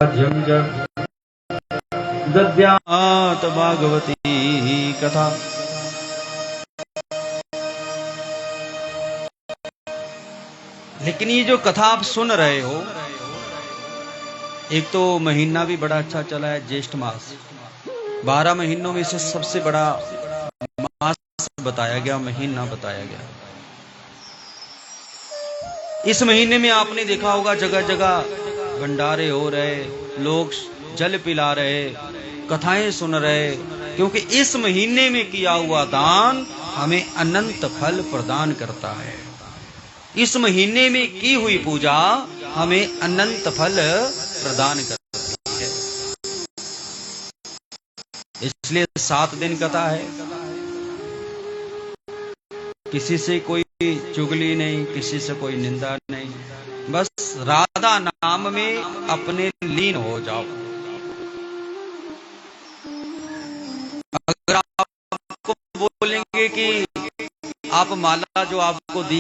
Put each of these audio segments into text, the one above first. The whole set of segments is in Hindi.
जम जम दद्यात भागवती कथा। लेकिन ये जो कथा आप सुन रहे हो, एक तो महीना भी बड़ा अच्छा चला है, ज्येष्ठ मास। 12 महीनों में से सबसे बड़ा मास बताया गया, महीना बताया गया। इस महीने में आपने देखा होगा जगह जगह भंडारे हो रहे, लोग जल पिला रहे, कथाएं सुन रहे, क्योंकि इस महीने में किया हुआ दान हमें अनंत फल प्रदान करता है। इस महीने में की हुई पूजा हमें अनंत फल प्रदान करती है। इसलिए 7 दिन कथा है। किसी से कोई चुगली नहीं, किसी से कोई निंदा नहीं, बस राधा नाम में अपने लीन हो जाओ। अगर आपको बोलेंगे कि आप माला जो आपको दी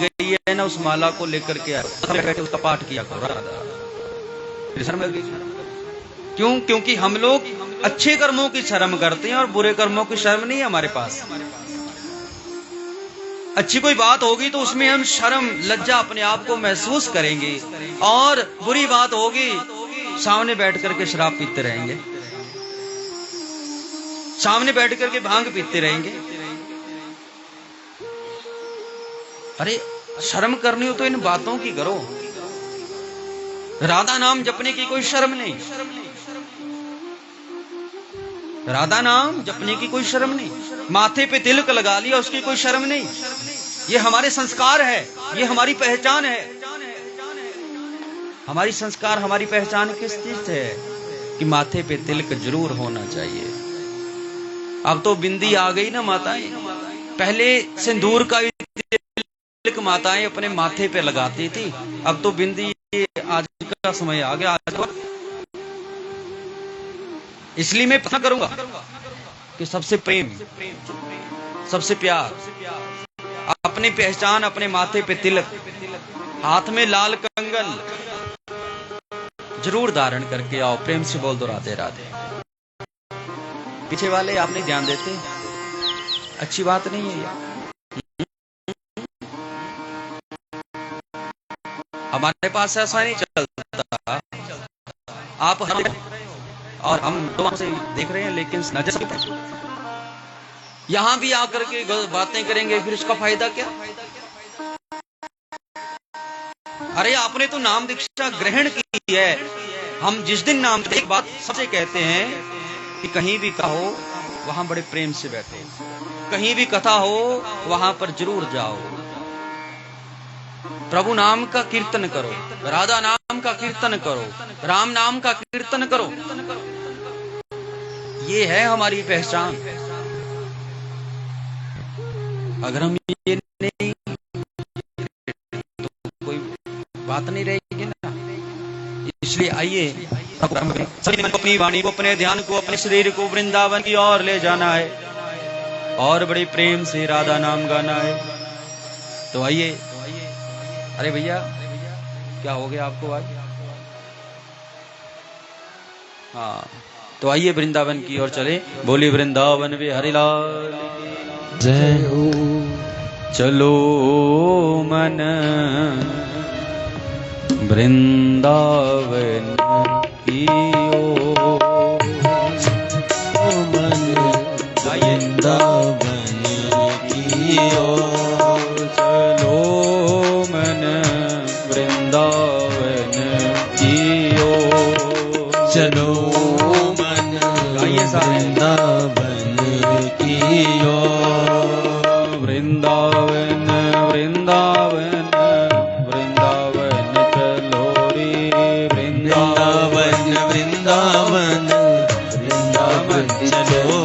गई है ना, उस माला को लेकर के बैठे उसका पाठ किया करो, शर्म लगेगी। क्यों? क्योंकि हम लोग अच्छे कर्मों की शर्म करते हैं और बुरे कर्मों की शर्म नहीं है हमारे पास। अच्छी कोई बात होगी तो उसमें हम शर्म लज्जा अपने आप को महसूस करेंगे, और बुरी बात होगी सामने बैठ करके शराब पीते रहेंगे, सामने बैठ करके भांग पीते रहेंगे। अरे शर्म करनी हो तो इन बातों की करो। राधा नाम जपने की कोई शर्म नहीं, राधा नाम जपने की कोई शर्म नहीं। माथे पे तिलक लगा लिया, उसकी कोई शर्म नहीं। ये हमारे संस्कार है, ये हमारी पहचान है। हमारी संस्कार, हमारी पहचान किस चीज से है? कि माथे पे तिलक जरूर होना चाहिए। अब तो बिंदी आ गई ना माताएं, पहले सिंदूर का तिलक माताएं अपने माथे पे लगाती थी, अब तो बिंदी आज का समय आ गया। इसलिए मैं पता करूंगा कि सबसे प्रेम, सबसे प्यार, अपनी पहचान, अपने माथे पे तिलक, हाथ में लाल कंगन जरूर धारण करके आओ। प्रेम से बोल दो राधे राधे। पीछे वाले आप नहीं ध्यान देते, अच्छी बात नहीं है यार। हमारे पास ऐसा नहीं चलता। आप और हम दोनों से देख रहे हैं, लेकिन नजर से यहां भी आकर के बातें करेंगे, फिर इसका फायदा क्या? अरे आपने तो नाम दीक्षा ग्रहण की है। हम जिस दिन नाम, एक बात सबसे कहते हैं कि कहीं भी कहो वहां बड़े प्रेम से बैठो, कहीं भी कथा हो वहां पर जरूर जाओ, प्रभु नाम का कीर्तन करो, राधा नाम का कीर्तन करो, राम नाम का कीर्तन करो। ये है हमारी पहचान। अगर हम ये नहीं, तो कोई बात नहीं रहेगी ना। इसलिए आइए अपनी वाणी को, अपने ध्यान को, अपने शरीर को वृंदावन की ओर ले जाना है और बड़े प्रेम से राधा नाम गाना है। तो आइए। अरे भैया क्या हो गया आपको आज? हाँ, तो आइए वृंदावन की ओर चले। बोली वृंदावन वे हरिलाल जय हो। चलो मन वृंदावन की ओर, मन वृंदावन की ओर, चलो मन वृंदावन की ओर, चलो मन वृंदावन की ओर। वृंदावन वृंदावन वृंदावन चलो रे, वृंदावन वृंदावन वृंदावन चलो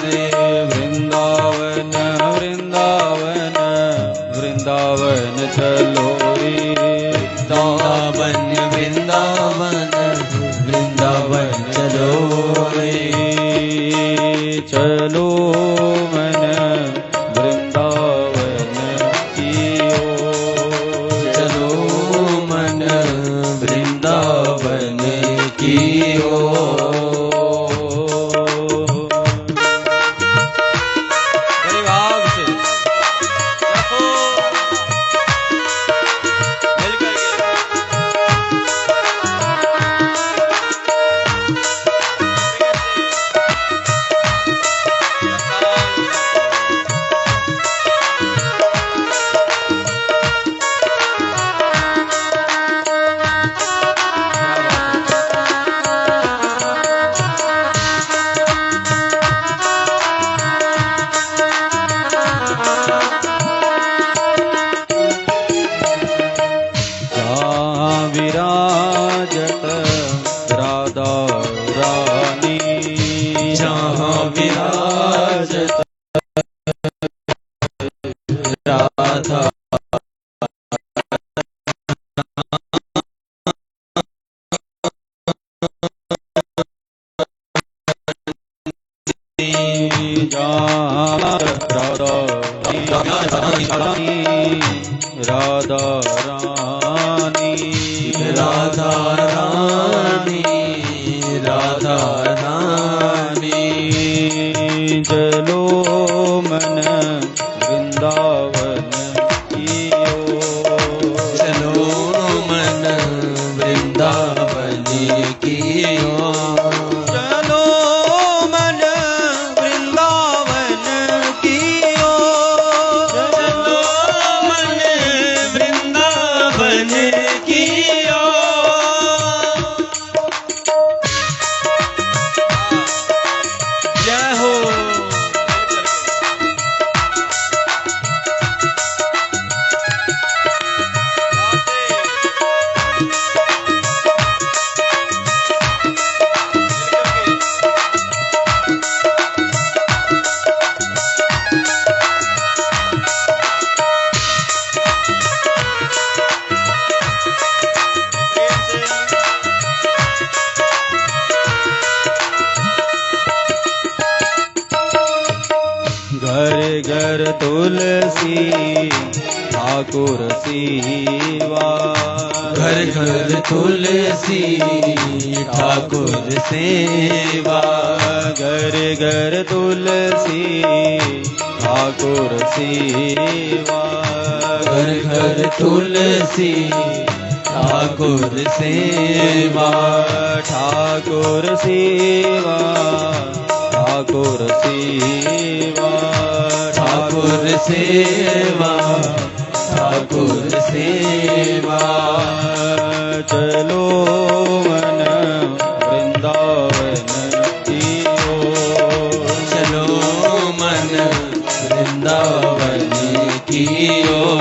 रे, वृंदावन वृंदावन वृंदावन चलो रे, वृंदावन वृंदावन वृंदावन चलो रे, चलो मन वृंदावन की ओर, चलो मन वृंदावन की ओर। विराजत राधा रानी, जहाँ विराजत राधा राधा रानी, राधा रानी, राधा रानी। चलो मन वृंदावन की ओर, चलो मन वृंदावन की ओर। चलो मन वृंदावन की ओर, चलो मन वृंदावन की ओर। जय हो। घर घर तुलसी ठाकुर सेवा, घर घर तुलसी ठाकुर सेवा। घर घर तुलसी ठाकुर सेवा, घर घर तुलसी ठाकुर सेवा। ठाकुर सेवा, ठाकुर सेवा, ठाकुर सेवा, ठाकुर सेवा। चलो मन वृंदावन की ओर, चलो मन वृंदावन की ओर।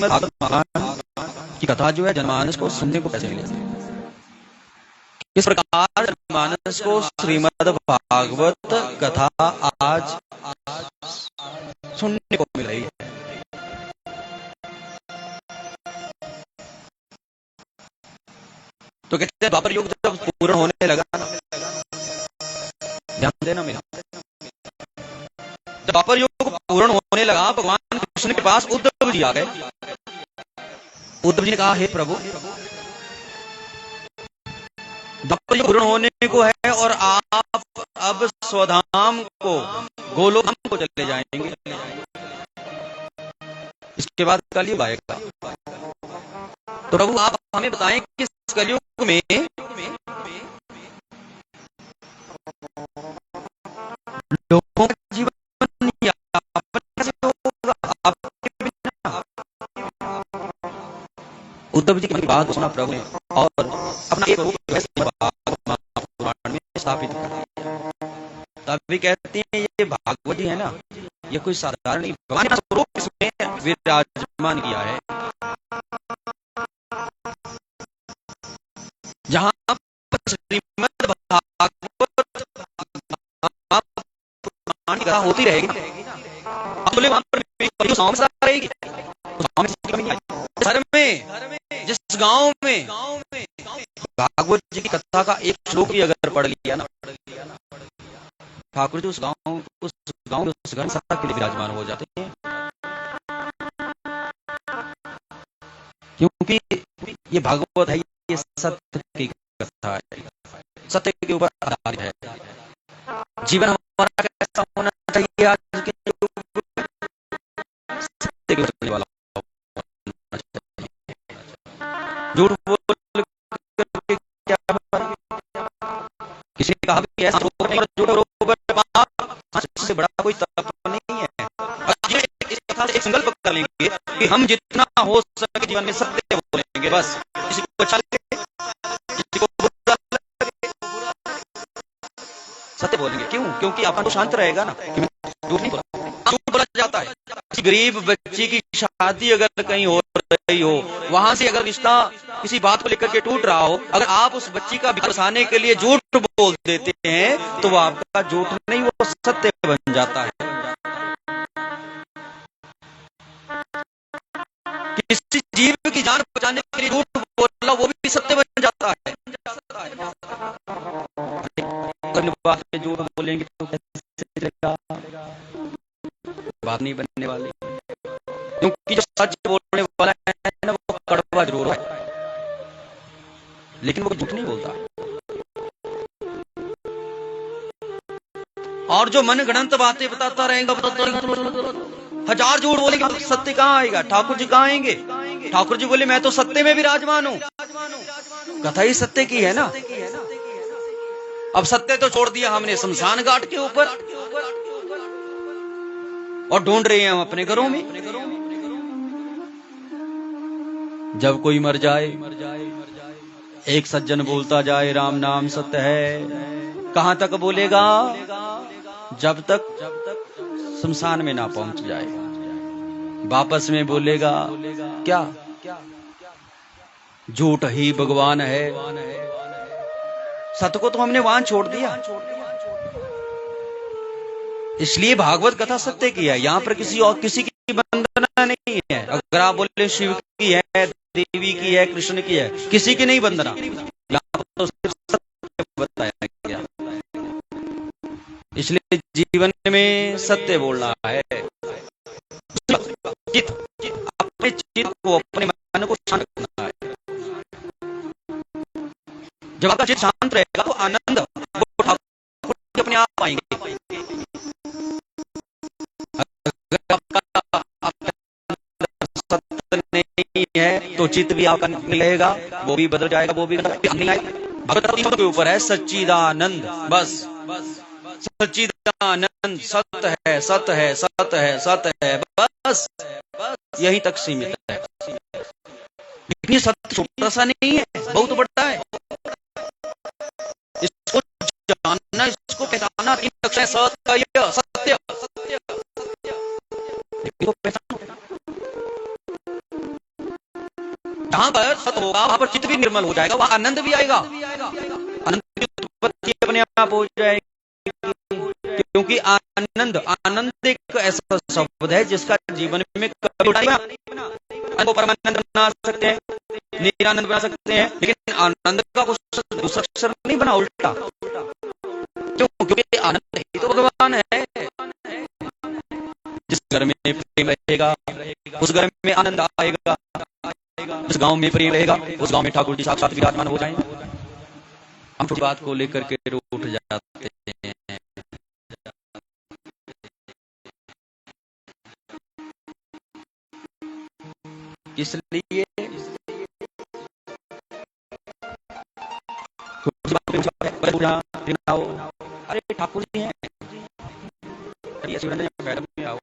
भागवत महाराज की कथा जो है जनमानस को सुनने को कैसे मिले, किस प्रकार जनमानस को श्रीमद् भागवत कथा आज सुनने को मिल रही है। तो कहते हैं द्वापर युग जब पूर्ण होने लगा, ध्यान देना मेरा, जब द्वापर युग पूर्ण होने लगा, भगवान कृष्ण के पास उद्धव जी आ गए। उद्धव जी ने कहा, हे प्रभु, द्वापर युग पूर्ण होने को है और आप अब स्वधाम को, गोलोक को चले जाएंगे, इसके बाद कलयुग आएगा। तो प्रभु आप हमें बताएं कि इस कलयुग में लोगों का जीवन यापन कैसे होगा आपके बिना। उद्धव जी की बात सुना प्रभु ने और अपना एक रूप पुराण में स्थापित कर दिया। तभी कहते हैं ये भागवत जी है ना, ये कोई साधारण नहीं, भगवान का स्वरूप इसमें विराजमान किया है। जहां श्रीमद् भागवत पुराण की कथा होती रहेगी, बोले वहां पर रहेगी। धर्म में जिस गांव में भागवत जी की कथा का एक श्लोक भी अगर पढ़ लिया ना, ठाकुर जी उस गांव में उस घर सत्ता के लिए विराजमान हो जाते हैं, क्योंकि ये भागवत है, ये सत्य की कथा है, सत्य के ऊपर आधारित है। जीवन हमारा कैसा होना चाहिए आज के युग में, सत्य के ऊपर चलने वाला होना चाहिए। झूठ बोल करके क्या किसी ने कहा कि ऐसा से बड़ा कोई तप नहीं है। इस कथा से एक संकल्प कर लेंगे कि हम जितना हो सके जीवन में सत्य बोलेंगे, बस किसी को अच्छा लगे, किसी को बुरा लगे, सत्य बोलेंगे। क्यों? क्योंकि आपका तो शांत रहेगा ना, झूठ नहीं बोला जाता है। किसी गरीब बच्ची की शादी अगर कहीं हो रही हो, वहां से अगर रिश्ता किसी बात को लेकर के टूट रहा हो, अगर आप उस बच्ची का बचाने के लिए झूठ बोल देते हैं तो वो आपका झूठ नहीं, वो सत्य बन जाता है। किसी जीव की जान बचाने के लिए झूठ बोलना वो भी सत्य बन जाता है। बात में झूठ बोलेंगे तो कैसे चलेगा, बात नहीं बनने वाली, क्योंकि जो सच बोलने वाला है ना, वो कड़वा जरूर है, लेकिन वो झूठ नहीं बोलता। और जो मन गणंत बातें बताता रहेगा, हजार झूठ बोलेंगे, सत्य कहां आएगा? ठाकुर जी कहां आएंगे? ठाकुर जी बोले मैं तो सत्य में विराजमान हूं। कथा ही सत्य की है ना। अब सत्य तो छोड़ दिया हमने शमशान घाट के ऊपर और ढूंढ रहे हैं हम अपने घरों में। जब कोई मर जाए, एक सज्जन बोलता जाए राम नाम सत्य है, कहां तक बोलेगा? जब तक शमशान में ना पहुंच जाए। वापस में बोलेगा क्या? झूठ ही भगवान है। सत्य को तो हमने वहां छोड़ दिया। इसलिए भागवत कथा सत्य की है, यहां पर किसी की वंदना नहीं है। अगर आप बोले शिव की है, देवी की है, कृष्ण की है, किसी की नहीं वंदना, यहां पर तो सिर्फ सत्य बताया गया। इसलिए जीवन में सत्य बोलना है। अपने चित्त को, अपने मन को शांत रखना है। जब आपका चित्त शांत रहेगा तो आनंद अपने आप आएंगे। अगर आपका सत्य नहीं है तो चित्त भी आपका मिलेगा, वो भी बदल जाएगा, वो भी नहीं आएगा। भगवत के ऊपर है सच्चिदानंद, बस सच्चिदानंद, सत्य है, सत्य है, सत्य है, सत्य है, बस यहीं तक सीमित है। लेकिन सत्य छोटा सा नहीं है, बहुत बड़ा है। इसको जानना, इसको पहचानना, 3 अक्षर सत्य, सत्य जहां पर सत होगा वहां पर चित्त भी निर्मल हो जाएगा, वहां आनंद भी आएगा, आनंद की उत्पत्ति अपने आप हो जाएगी। क्योंकि आनंद, आनंद एक ऐसा शब्द है जिसका जीवन में कभी को परमानंद बना सकते हैं, निरानंद बना सकते हैं, लेकिन आनंद का कुछ दूसरा अक्षर नहीं बना, उल्टा। क्यों? क्योंकि आनंद ही तो भगवान है। जिस घर में प्रेम रहेगा उस घर में आनंद आएगा, जिस गांव में प्रेम रहेगा उस गांव में ठाकुर जी साक्षात विराजमान हो जाएंगे। हम छोटी बात को लेकर के रूठ जाते हैं। इसलिए अरे ठाकुर जी हैं, मैडम में आओ,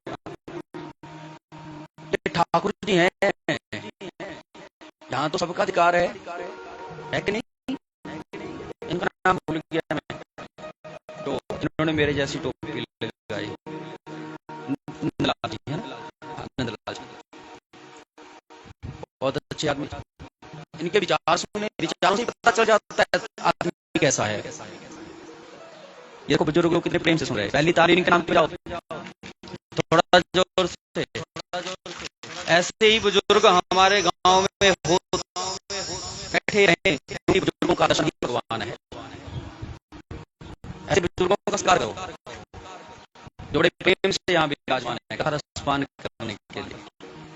ठाकुर जी हैं, यहाँ तो सबका अधिकार है कि नहीं? इनका नाम भूल गया मैं, तो इन्होंने मेरे जैसी टोपी लगाई, नंदलाल जी है ना, नंदलाल जी बहुत अच्छे आदमी। इनके विचार सुने, विचारों से पता चल जाता है आदमी कैसा है। ये देखो बुजुर्ग लोग कितने प्रेम से सुन रहे हैं। पहली तारीख इनके नाम पे जाओ, थोड़ा जोर से। ऐसे ही बुजुर्ग हमारे गांव में हो बैठे रहे, बुजुर्गों का दर्शन ही भगवान है। ऐसे बुजुर्गों का संस्कार करो जो बड़े प्रेम से यहाँ विराजमान है, कथा रसपान करने के लिए।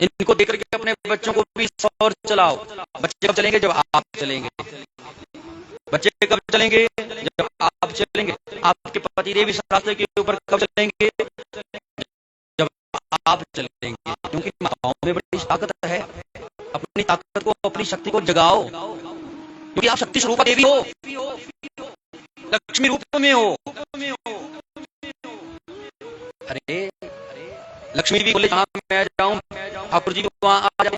इनको देख करके अपने बच्चों को भी सौर चलाओ। बच्चे कब चलेंगे? जब आप चलेंगे। बच्चे कब चलेंगे? जब आप चलेंगे। आपके पतिदेव भी शास्त्र के ऊपर कब चलेंगे? जब आप चलेंगे। क्योंकि माताओं में बड़ी ताकत है। अपनी ताकत को, अपनी शक्ति को जगाओ, क्योंकि आप शक्ति स्वरूपा देवी हो, लक्ष्मी रूप में हो। अरे लक्ष्मी भी बोले जहां मैं जाऊं ठाकुर जी वहां आ जाए,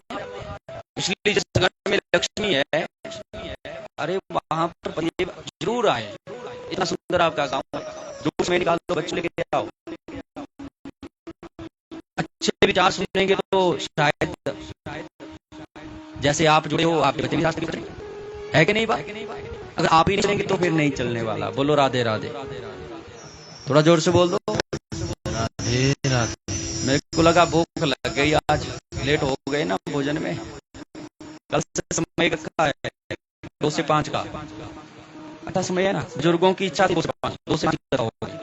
इसलिए जिस घर में लक्ष्मी है, अरे वहां पर पतिदेव जरूर आए। इतना सुंदर आपका गांव है, दूर में निकाल दो, बच्चे लेके आओ। अच्छे विचार सुनेंगे तो शायद जैसे आप जुड़े हो आपके बच्चे भी रास्ते पे है कि नहीं बात? अगर आप ही नहीं चलेंगे तो फिर नहीं चलने वाला। बोलो राधे राधे, थोड़ा जोर से बोल दो राधे राधे। मेरे को लगा भूख लग गई, आज लेट हो गए ना भोजन में। कल से समय रखा है 2 से 5 का, अच्छा समय है ना। बुजुर्गों की इच्छा थी 2 से 5 होगी,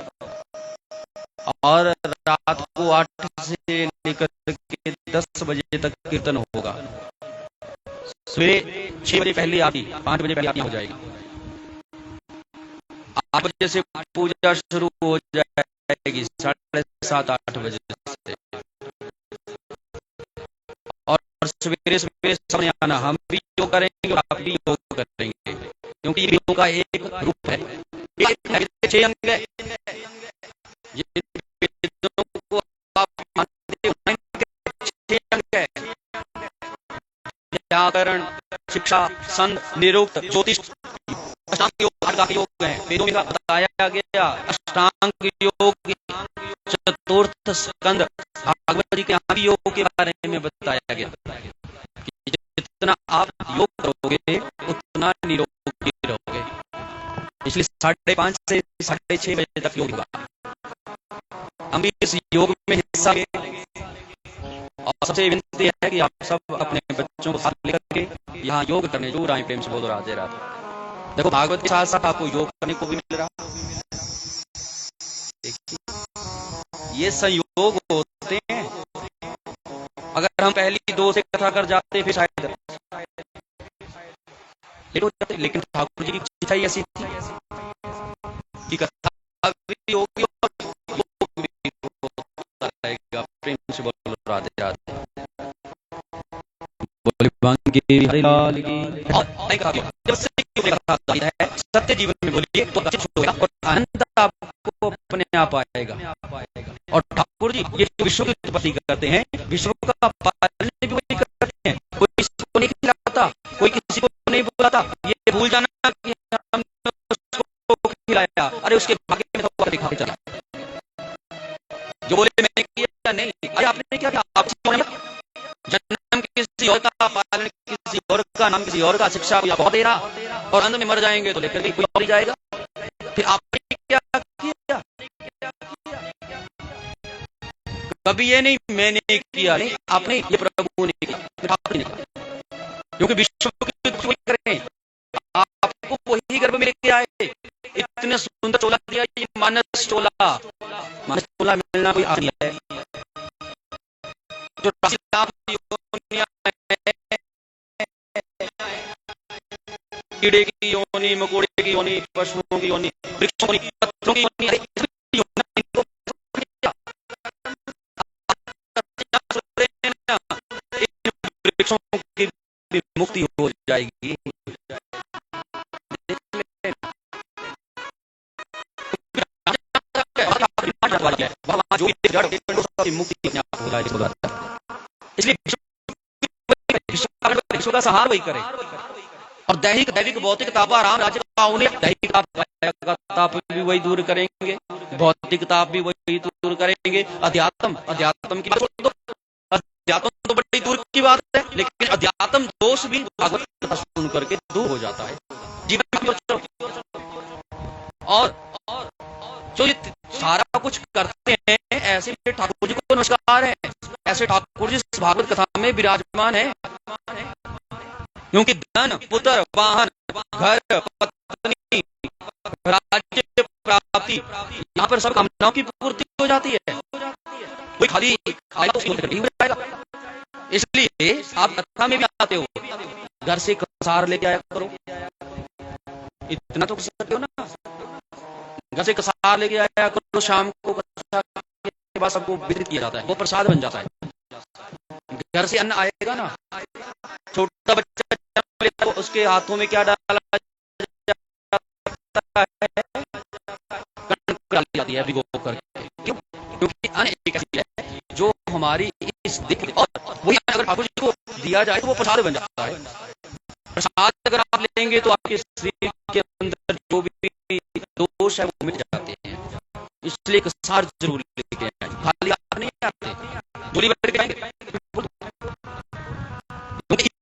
और रात को 8 से लेकर के 10 बजे तक कीर्तन होगा। सवेरे 6 बजे पहली आरती, 5 बजे पहली आरती हो जाएगी। 8 बजे से पूजा शुरू हो जाएगी, 7:30-8 बजे से। और सवेरे सवेरे सामने आना, हम भी योग करेंगे और आप भी योग करेंगे, क्योंकि योग का एक रूप है। 6 अंग है, को आप मानते हो 6 अंग है। व्याकरण, शिक्षा, संध, निरुक्त, ज्योतिष, अष्टांग योग, आठ योग है। वेदों में बताया गया अष्टांग योग, चतुर्थ स्कंद, भागवत जी के यहाँ भी योग के बारे में बताया गया कि जितना आप योग करोगे उतना निरोगी रहोगे। इसलिए 5:30 से 6:30 बजे तक योग होगा। हम भी इस योग में हिस्सा लेंगे, और सबसे विनती है कि आप सब अपने बच्चों को साथ लेकर के यहाँ योग करने जरूर आए। प्रेम से बोलो राधे राधे। देखो भागवत के साथ साथ आपको योग करने को भी मिल रहा। ये संयोग होते हैं। अगर हम पहली 2 से कथा कर जाते फिर शायद लेट हो जाते, लेकिन ठाकुर जी की इच्छा ही ऐसी थी कि कथा भी होगी और योग भी होता रहेगा। प्रेम से बोलो राधे राधे। बोले बांके हरि लाल की। सत्य जीवन में बोलिए तो होगा और आनंद आपको अपने आप आएगा। और ठाकुर जी ये विश्व की उत्पत्ति करते हैं, विश्व का पालन भी वही करते हैं। कोई किसी को नहीं खिलाता, कोई किसी को नहीं बुलाता। ये भूल जाना कि हमने उसको खिलाया, अरे उसके भाग्य में तो दिखा चला। जो बोले मैंने किया नहीं, अरे आपने किया, आप जन्म किसी और का, पालन किसी और का नाम किसी और का शिक्षा या बहुत दे रहा, और अंत में मर जाएंगे तो लेकर के कोई और ही जाएगा। फिर आपने क्या किया? कभी ये नहीं मैंने किया, नहीं आपने, ये प्रभु ने किया, फिर आपने नहीं किया। क्योंकि विश्व की कोई करें, आपको वही गर्भ में लेके आए, इतने सुंदर चोला दिया, ये मानस चोला मिलना कोई आसान है। जो कीड़े की योनि, मकोड़े की योनि, पशुओं की योनि, वृक्षों की, पत्थरों की योनि, वृक्षों की मुक्ति हो जाएगी। जो भी जड़ की मुक्ति अपने आप हो जाएगी। इसलिए विश्व का सहार वही करे। और दैहिक भौतिक ताप राम राज्य का उन्हें दैहिक ताप भी वही दूर करेंगे, भौतिक ताप भी वही दूर करेंगे। अध्यात्म की बात तो, अध्यात्म तो बड़ी दूर की बात है, लेकिन अध्यात्म दोष भी भागवत कथा सुन करके दूर हो जाता है जीवन में। और जो ये सारा कुछ करते हैं, ऐसे ठाकुर जी को नमस्कार है, ऐसे ठाकुर जी भागवत कथा में विराजमान है। क्योंकि धन, पुत्र, वाहन, घर, पत्नी, राज्य प्राप्ति, यहाँ पर सब कामनाओं की पूर्ति हो जाती है। कोई खाली खाएगा तो नहीं हो जाएगा। इसलिए आप कथा में भी आते हो, घर से कसार लेके आया करो, इतना तो कर सकते हो ना। घर से कसार लेके आया करो, शाम को कसार के बाद सबको वितरित किया जाता है, वो प्रसाद बन जाता है। घर से अन्न आएगा ना, छोटा बच्चा तो उसके हाथों में क्या डाला जाता है? कणक डाली जाती है भिगो करके। क्यों? क्योंकि अन्न एक ऐसी है जो हमारी इस दिख, और वही अगर ठाकुर जी को दिया जाए तो वो प्रसाद बन जाता है। प्रसाद अगर आप लेंगे तो आपके शरीर के अंदर जो भी दोष है वो मिट जाते हैं। इसलिए कसार जरूर लेके आए, खाली आप नहीं आते, झोली भर के आएंगे।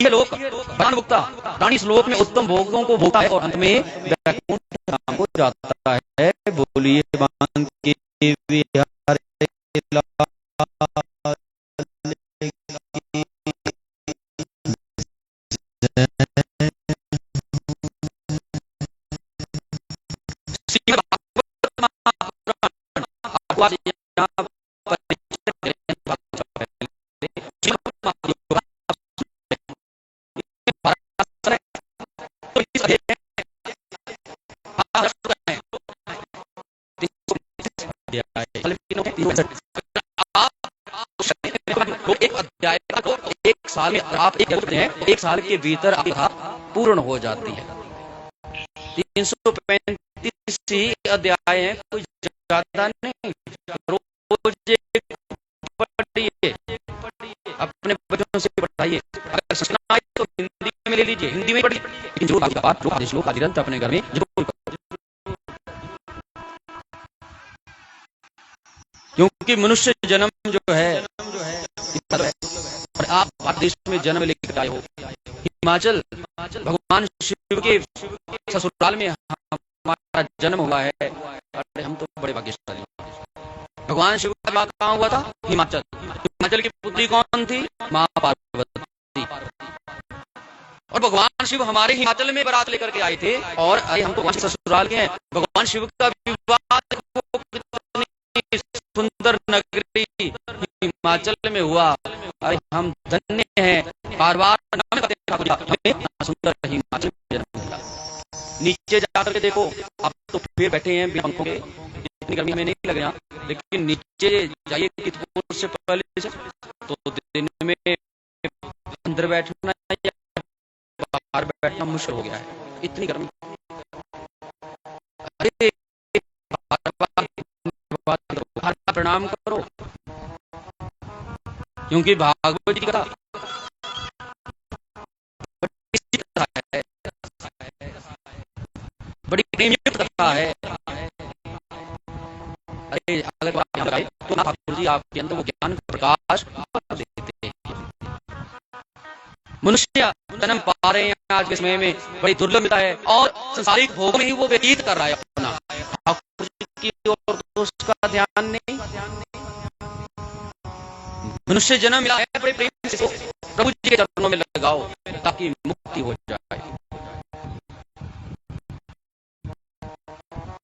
ये लोक प्राण भुक्ता प्राणी श्लोक में उत्तम भोगों को भोगता है और अंत में वैकुंठ धाम को जाता है। बोलिए बांके बिहारी लाल एक अध्याय को एक साल में आप एक साल के भीतर आपकी पूर्ण हो जाती है। 335 अध्याय है, कोई ज्यादा नहीं। रोज पढ़िए, अपने बच्चों से पढ़ाइए। अगर समझना आए तो हिंदी में ले लीजिए, हिंदी में पढ़िए, लेकिन जो बात जो आदेश लोग आदिरंत अपने घर में जरूर करो। क्योंकि मनुष्य जन्म जो है और आप भारत देश में जन्म लेकर आए हो। हिमाचल भगवान शिव के ससुराल में हमारा जन्म हुआ है। अरे हम तो बड़े भाग्यशाली। भगवान शिव का विवाह कहाँ हुआ था? हिमाचल। हिमाचल की पुत्री कौन थी? मां पार्वती। और भगवान शिव हमारे हिमाचल में बारात लेकर के आए थे। और अरे हम तो भगवान ससुराल के हैं। भगवान शिव का विवाह सुंदर नगरी हिमाचल में हुआ। अरे हम धन्य हैं। बार बार सुंदर हिमाचल में जन्म लिया। नीचे जाकर के देखो, आप तो फिर बैठे हैं बिना पंखों के, इतनी गर्मी में नहीं लग रहा, लेकिन नीचे जाइए कितने से पहले से, तो दिन में अंदर बैठना या बाहर बैठना मुश्किल हो गया है, इतनी गर्मी। अरे प्रणाम करो, क्योंकि भागवत जी का बड़ी प्रेमिक कथा है। अरे अगर आप आए तो ठाकुर जी आपके अंदर वो ज्ञान का प्रकाश देते हैं। मनुष्य जन्म पा रहे हैं आज के समय में बड़ी दुर्लभ मिलता है और संसारिक भोग में ही वो व्यतीत कर रहा है अपना, ठाकुर की ओर तो उसका ध्यान नहीं। मनुष्य जन्म मिला है बड़े प्रेम से प्रभु जी के चरणों में लगाओ ताकि मुक्ति हो जाए।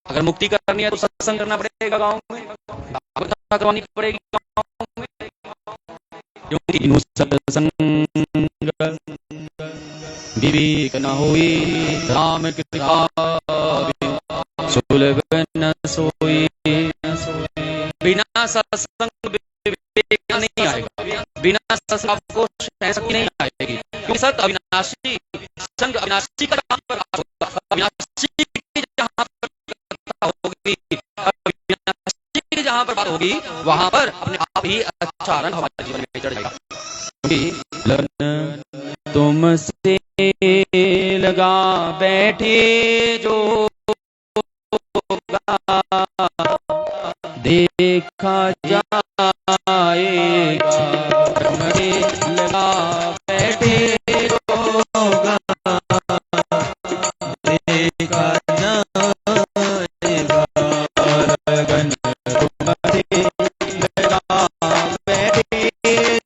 अगर मुक्ति करनी है तो सत्संग करना पड़ेगा गांव में, कथा करवानी पड़ेगी गांव में, क्योंकि सत्संग विवेक न होई राम कृपा सुलभ न सोई। बिना सत्संग विवेक नहीं आएगा, बिना सत्संग आपको शक्ति नहीं आएगी, क्योंकि सत्य अविनाशी, संग अविनाशी का जहां पर होगा, अविनाशी की जहां पर होगी, अविनाशी की जहां पर बात होगी वहां पर अपने आप ही अच्छा रंग हमारे जीवन में चढ़ जाएगा। तुमसे लगा बैठे जो देखा जाएगा, तुमसे लगा बैठे जो देखा जाएगा, लगन तुमसे लगा बैठे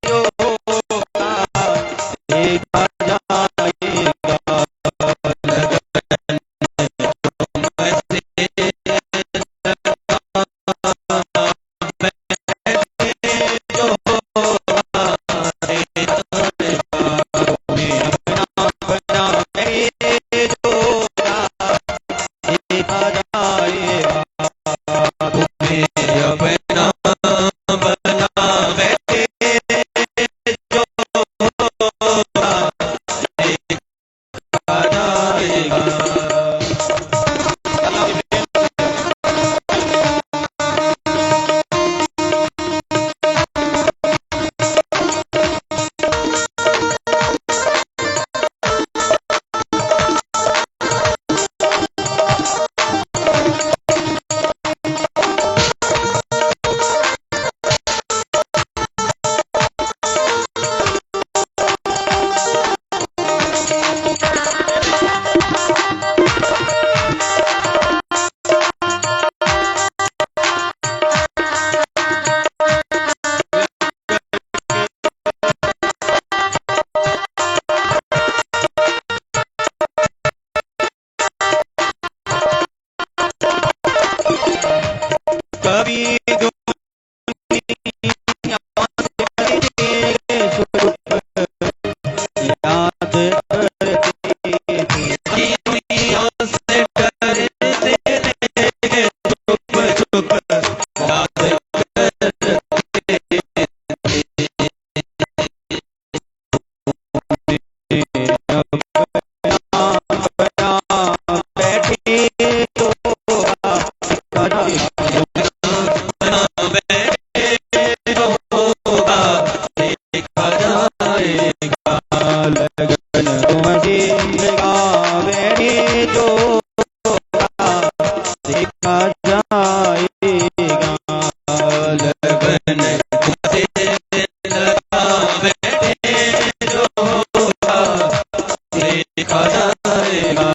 जो देखा जाएगा,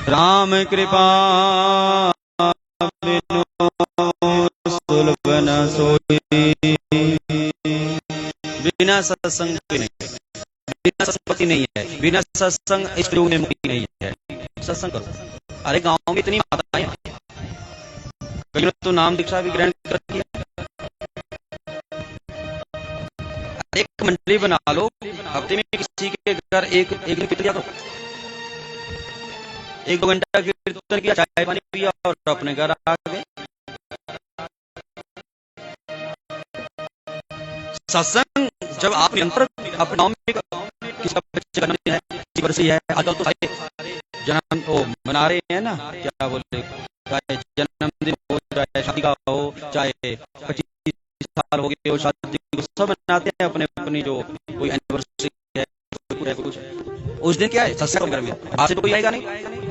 राम कृपा सुलभ न सोई। बिना सत्संग के नहीं, बिना सत्संग नहीं है, बिना सत्संग इस में मुक्ति नहीं है। सत्संग करो। अरे गांव में इतनी माताएं, कई तो नाम दीक्षा भी ग्रहण कर लिया, एक मंडली बना लो, हफ्ते में किसी के घर एक एक दिन कीर्तन करो, 1-2 घंटा कीर्तन किया, चाय पानी पिया और अपने घर आ गए। सत्संग जब आप निरंतर अपने गाँव में किसी का बच्चे का जन्मदिन है, किसी बरसी है, आजकल तो सारे जन्म तो मना रहे हैं ना, क्या बोलते, चाहे जन्मदिन हो, चाहे शादी का हो, चाहे 25 साल हो गए हो शादी को, सब मनाते हैं अपने अपनी जो कोई एनिवर्सरी है, कुछ उस दिन क्या है सत्संग घर में, बाहर से तो कोई आएगा नहीं,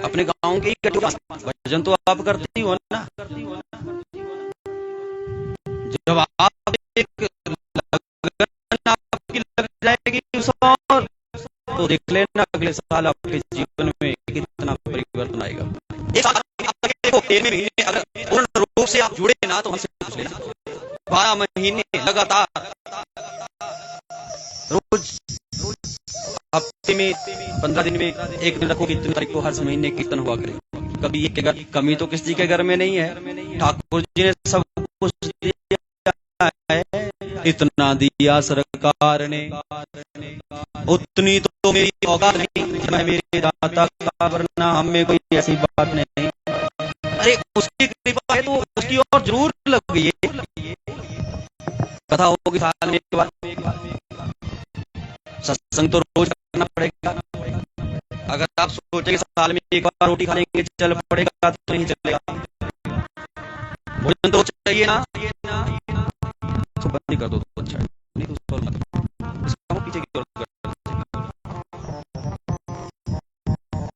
अपने गाँव के ही इकट्ठे भजन तो आप करते ही हो ना। जब आप एक लगन आपकी लग जाएगी उस और, तो देख लेना अगले साल आपके जीवन में कितना परिवर्तन आएगा। एक साल आपको 13वें महीने अगर पूर्ण रूप से आप जुड़े ना, तो हमसे पूछ लेना, 12 महीने लगातार रोज हफ्ते में 15 दिन में एक दिन रखो, कितनी तारीख को हर महीने कीर्तन हुआ करे। कभी एक के घर कमी तो किसी के घर में नहीं है, ठाकुर जी ने सब कुछ दिया है, इतना दिया सरकार ने, उतनी तो मेरी औकात नहीं, मैं मेरे दाता का, वरना हमें कोई ऐसी बात नहीं। अरे उसकी कृपा है तो उसकी और जरूर लग गई है। कथा होगी साल में एक बार, सत्संग तो रोज करना पड़ेगा। अगर आप सोचेंगे साल में एक बार रोटी खा लेंगे चल पड़ेगा, तो नहीं चलेगा। भोजन तो चाहिए ना, तो बंद कर दो तो अच्छा है, नहीं तो उसको मत पीछे की ओर।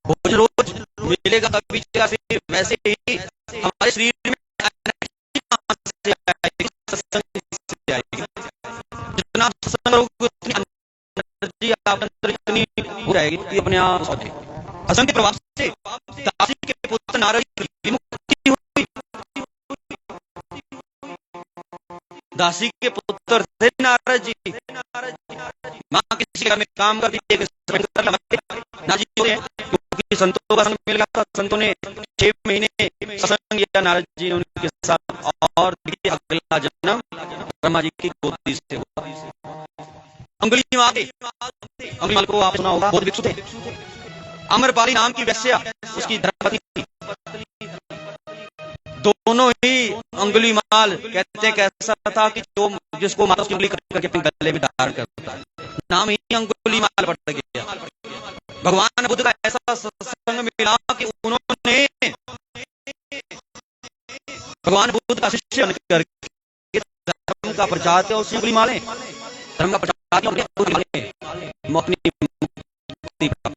भोजन रोज मिलेगा तभी चलेगा, फिर वैसे ही हमारे शरीर में एनर्जी आएगी, सत्संग से आएगी। जितना सत्संग करोगे उतनी एनर्जी आप अंदर इतनी हो जाएगी कि अपने आप सत्संग के प्रभाव से दासी के पुत्र नारद की मुक्ति हुई। दासी के पुत्र थे नारद जी। माँ किसी के घर में काम करती थी, नारद जी होते हैं, क्योंकि संतों का संग मिल गया था, संतों ने 6 महीने सत्संग किया नारद जी ने उनके साथ, और अगला जन्म ब्रह्मा जी की गोदी से हुआ। अंगुलीमाल को आप सुना होगा, बहुत भिक्षु थे। अमरपाली नाम की वैश्या उसकी धर्मपत्नी थी। दोनों ही अंगुलीमाल कहते हैं कैसा था कि जो जिसको माता उसकी उंगली करके अपने गले में धारण करता है, नाम ही अंगुलीमाल पड़ गया। भगवान बुद्ध का ऐसा सत्संग मिला कि उन्होंने भगवान बुद्ध का शिष्य बनकर धर्म का प्रचार किया, उसी अंगुलीमाल धर्म का प्रचार किया, अपनी मुक्ति प्राप्त।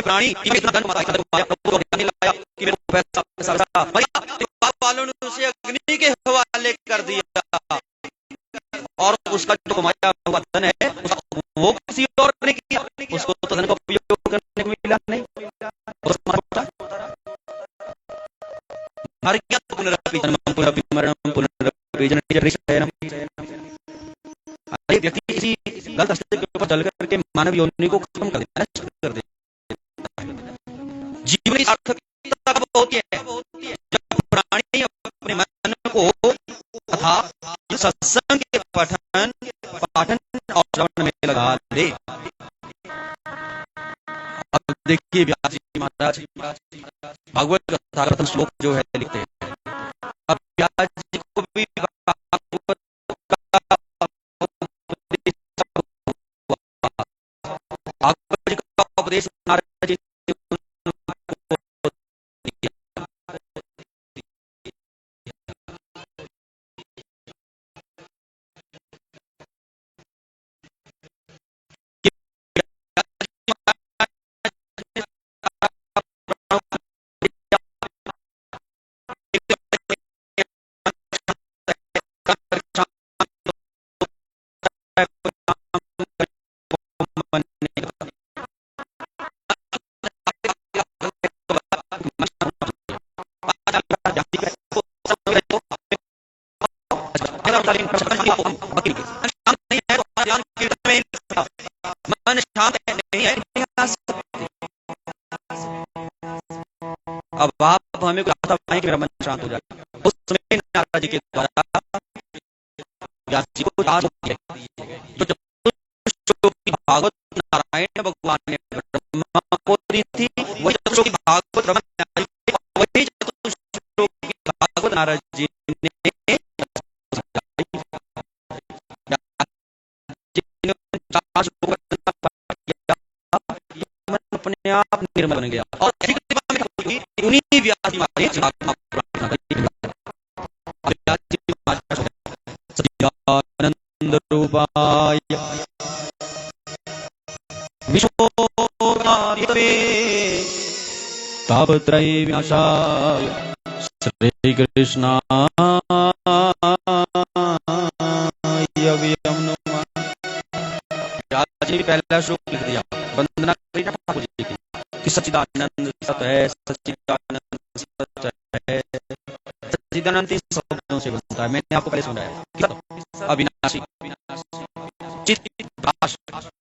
प्राणी इतना धन वालों ने उसे अग्नि के हवाले कर दिया, और उसका जो कमाया हुआ धन है वो किसी और ने किया, उसको तो धन का उपयोग करने को मिला नहीं। मर गया तो पुनरपि जन्मं पुनरपि मरणं पुनरपि जननी शयनम। अरे व्यक्ति किसी गलत रास्ते के ऊपर चल करके मानव योनि को खत्म कर देता है, नष्ट कर देता है। जीवन की सार्थकता कब होती है? जब प्राणी अपने मन को तथा सत्संग के पाठन और श्रवण में लगा दे। अब देखिए व्यास जी महाराज भागवत कथा का श्लोक जो है लिखते हैं। अब व्यास जी को भी भागवत जी का उपदेश नारद जी था वहीं कि मेरा मन शांत हो जाए। उस समय नारद जी के द्वारा व्यास जी को दास दिए जो चतुश्लोकी भागवत नारायण भगवान ने ब्रह्मा को दी थी, वही चतुश्लोकी भागवत वही चतुश्लोकी भागवत नारद जी ने अपने आप निर्मल बन गया और उन्हीं व्यास जी महाराज सच्चिदानंद रूपाय विश्वोत्पत्तये तापत्रय विनाशाय श्री कृष्णाय वयं नमः। व्यास जी ने पहला श्लोक लिख दिया, वंदना करी ठाकुर जी की कि सच्चिदानंद सत है, सच्चिदानंद सत है। सच्चिदानंद तीन शब्दों से बनता है, मैंने आपको पहले सुनाया अविनाशी, चित, प्रकाश।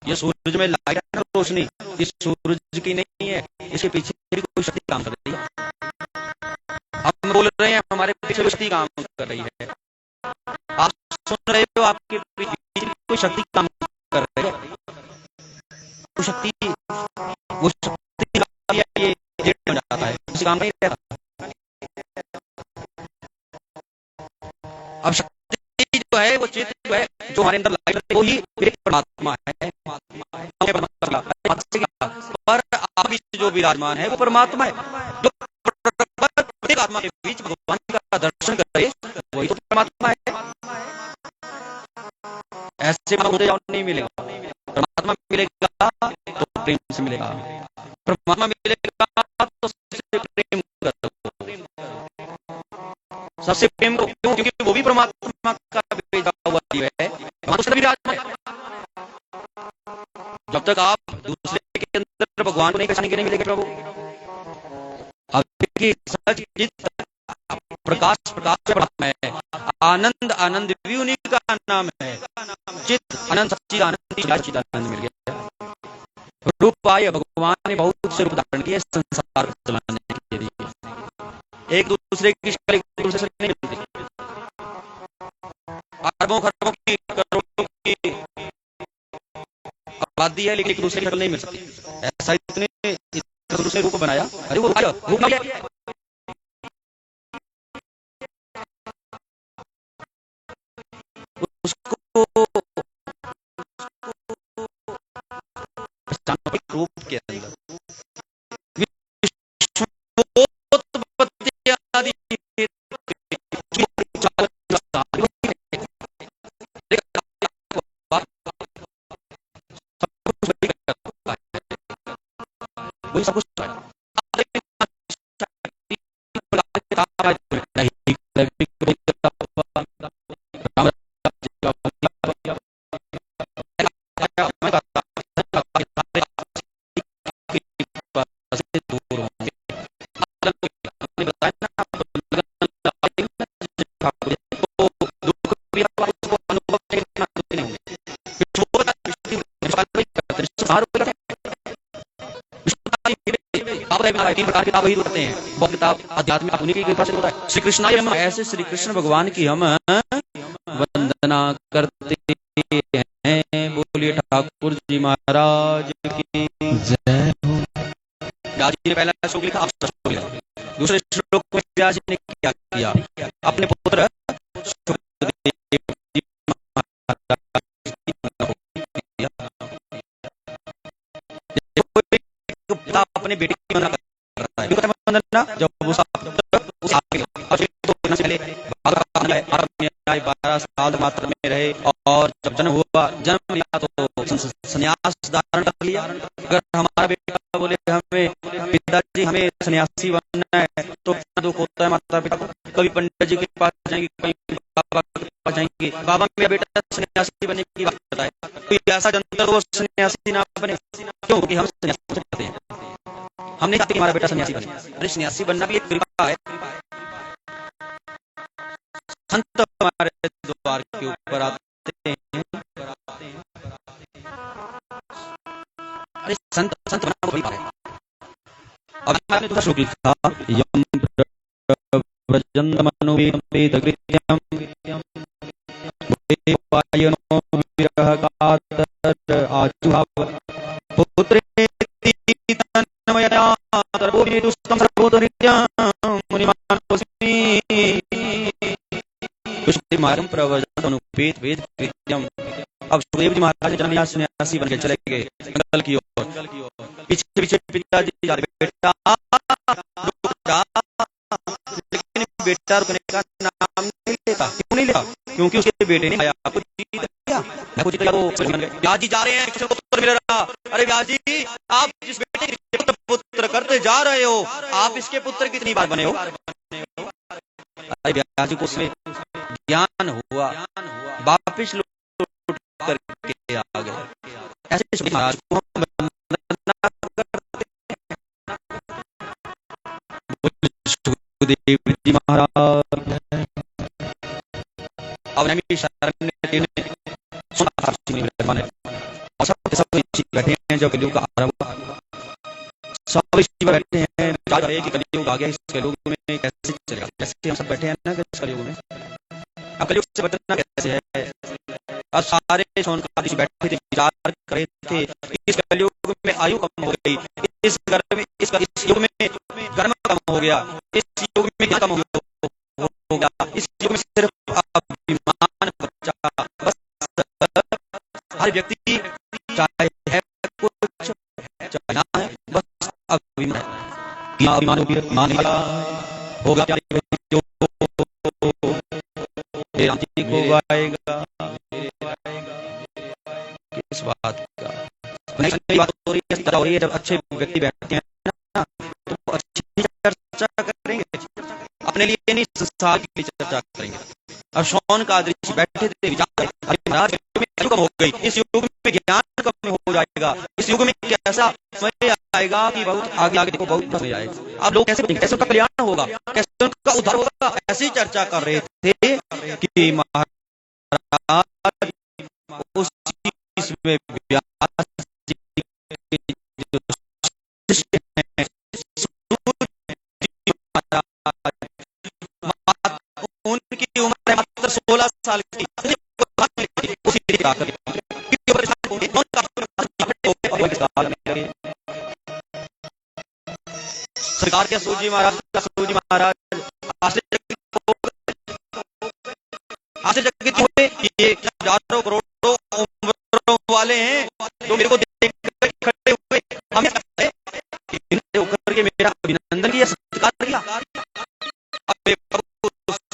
ये सूरज में लाइट है ना, रोशनी, इस सूरज की नहीं है, इसके पीछे भी कोई शक्ति काम कर रही है। हम बोल रहे हैं, हमारे पीछे शक्ति काम कर रही है। आप सुन रहे हो, आपके पीछे कोई शक्ति काम कर रही है। वो शक्ति ये हो जाता है, उसी काम नहीं रहता। अब शक्ति जो है, वो चित्त जो है, जो हमारे अंदर लाइट है, वो ही परमात्मा है। पर आप जो विराजमान है वो परमात्मा है। जो प्रत्येक आत्मा के बीच भगवान का दर्शन करे वही तो परमात्मा है। ऐसे होते जाओ नहीं मिलेगा। परमात्मा मिलेगा तो प्रेम से मिलेगा, परमात्मा मिलेगा तो सबसे प्रेम करो, सबसे प्रेम करो। क्यों? क्योंकि वो भी परमात्मा का भेजा हुआ जीव है, उसका विराजमान है। जब तक आप दूसरे के अंदर भगवान को नहीं पहचानेंगे नहीं मिलेगा प्रभु। आप देखिए, सच प्रकाश प्रकाश परमात्मा है, आनंद आनंद भी उन्हीं का नाम है। चित आनंद सच्चिदानंद मिल गया। रूप आए, भगवान ने बहुत से रूप धारण किए संसार को चलाने के लिए। एक दूसरे की शक्ल एक दूसरे से नहीं मिलती। अरबों खरबों की करोड़ों की आबादी है, लेकिन एक दूसरे की शक्ल नहीं मिल सकती। ऐसा इतने दूसरे रूप बनाया। अरे वो रूप उसको रूप के अंदर वही सब कुछ किताब वही होते हैं। बहुत किताब अध्यात्म उन्हीं की कृपा से होता है। श्री कृष्ण ऐसे श्री कृष्ण भगवान की हम वंदना करते हैं। बोलिए ठाकुर जी महाराज की जय हो। व्यास जी ने पहला श्लोक लिखा, दूसरे श्लोक में व्यास जी ने क्या किया, अपने पुत्र अपने बेटे की वंदना करता है। जब उस पहले 12 साल मात्र में रहे और जब जन्म हुआ, जन्म लिया तो संन्यास धारण कर लिया। अगर हमारा बेटा बोले हमें पिताजी हमें सन्यासी बनना है तो कितना दुख होता है माता पिता को। कभी पंडित जी के पास जाएंगे, कभी बाबा के पास जाएंगे, बाबा मेरा बेटा सन्यासी बनने की बात करता है, कोई ऐसा जनता वो सन्यासी ना बने। क्यों? कि हम सन्यासी करते हैं, हम नहीं चाहते कि हमारा बेटा सन्यासी बने। अरे सन्यासी बनना भी एक कृपा है। संत हमारे द्वार के ऊपर आते हैं। अरे संत संत बनना कोई बात है। अब मैंने दूसरा श्लोक लिखा, यम व्रजन्तमनुवेदं वेदकृत्यं वायनो विरहकातर आजुहाव पुत्रेति तन्मयतया सर्वोपि सर्वोदनित्यं मुनिमानतोऽस्मि पुष्टिमार्गं प्रव्रजन्तमनुवेद वेदकृत्यं। अब सुखदेव जी महाराज जन्म यहाँ सन्यासी बन के चले गए जंगल की ओर। पीछे पीछे पिताजी जा रहे, बेटा रुक जा, लेकिन बेटा रुकने का नाम नहीं लेता। क्यों नहीं लेता? क्योंकि उसके बेटे ने आया कुछ जीत किया, कुछ जीत गया। ब्यास जी जा रहे हैं, किसी को पुत्र मिल रहा। अरे ब्यास जी, आप जिस बेटे के पुत्र करते जा रहे हो, आप इसके पुत्र कितनी बार बने हो? अरे ब्यास जी को उसमें ज्ञान हुआ, वापिस करके आ गए। ऐसे सुखदेव महाराज को हम वंदना करते हैं। सुखदेव जी महाराज अब नमी शरण ने सुना और सब ऋषि बैठे हैं। जब कलयुग का आरंभ हुआ, सब ऋषि बैठे हैं, विचार है कि कलयुग आ गया, इस कलयुग में कैसे चलेगा। जैसे हम सब बैठे हैं ना इस कलयुग में, अब कलयुग से बचना कैसे है। अब सारे सोनकार ऋषि बैठे थे, विचार कर रहे थे। इस कलयुग में आयु कम हो गई, इस युग में कर्म कम हो गया, इस युग में ज्ञान कम हो गया, इस युग में सिर्फ अभिमान बचा। बस हर व्यक्ति चाहे है कुछ चाहे ना है, बस अभिमान होगा को गाएगा। किस बात का नई बात हो रही है। जब अच्छे व्यक्ति बैठते हैं ना, तो अच्छी चर्चा करेंगे, अपने लिए नहीं संसार के लिए चर्चा करेंगे। अब शौन का ऋषि बैठे थे, विचार अरे महाराज युग कम हो गई, इस युग में ज्ञान कम हो जाएगा, इस युग में कैसा समय आएगा कि बहुत आगे आगे देखो बहुत समय आएगा। अब लोग कैसे उनका कल्याण होगा, कैसे उनका उद्धार होगा, ऐसी चर्चा कर रहे थे कि महाराज उस चीज में व्यास जी के जो शिष्य हैं, उनकी उम्र है मात्र 16 साल की। सरकार के सूजी महाराज आश्चर्यचकित हुए कि ये हजारों करोड़ों उम्रों वाले हैं, तो मेरे को देख कर खड़े हुए, हम होकर के मेरा अभिनंदन किया, सत्कार किया। अब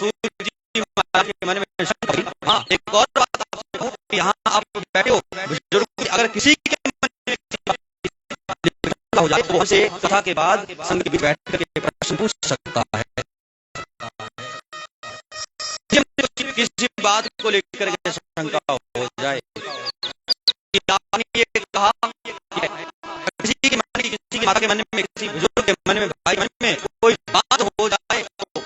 सूजी महाराज के मन में शंका हुई। हाँ, एक और बात आपसे कहूं कि यहाँ आप बैठे हो, बुजुर्ग, अगर किसी के मन में हो जाए तो से कथा के बाद संग के बीच बैठ करके प्रश्न पूछ सकता है। किसी बात को लेकर के शंका हो जाए, आपने ये कहा किसी के मन में, किसी की माता के मन में, किसी बुजुर्ग के मन में, भाई मन में कोई बात हो जाए तो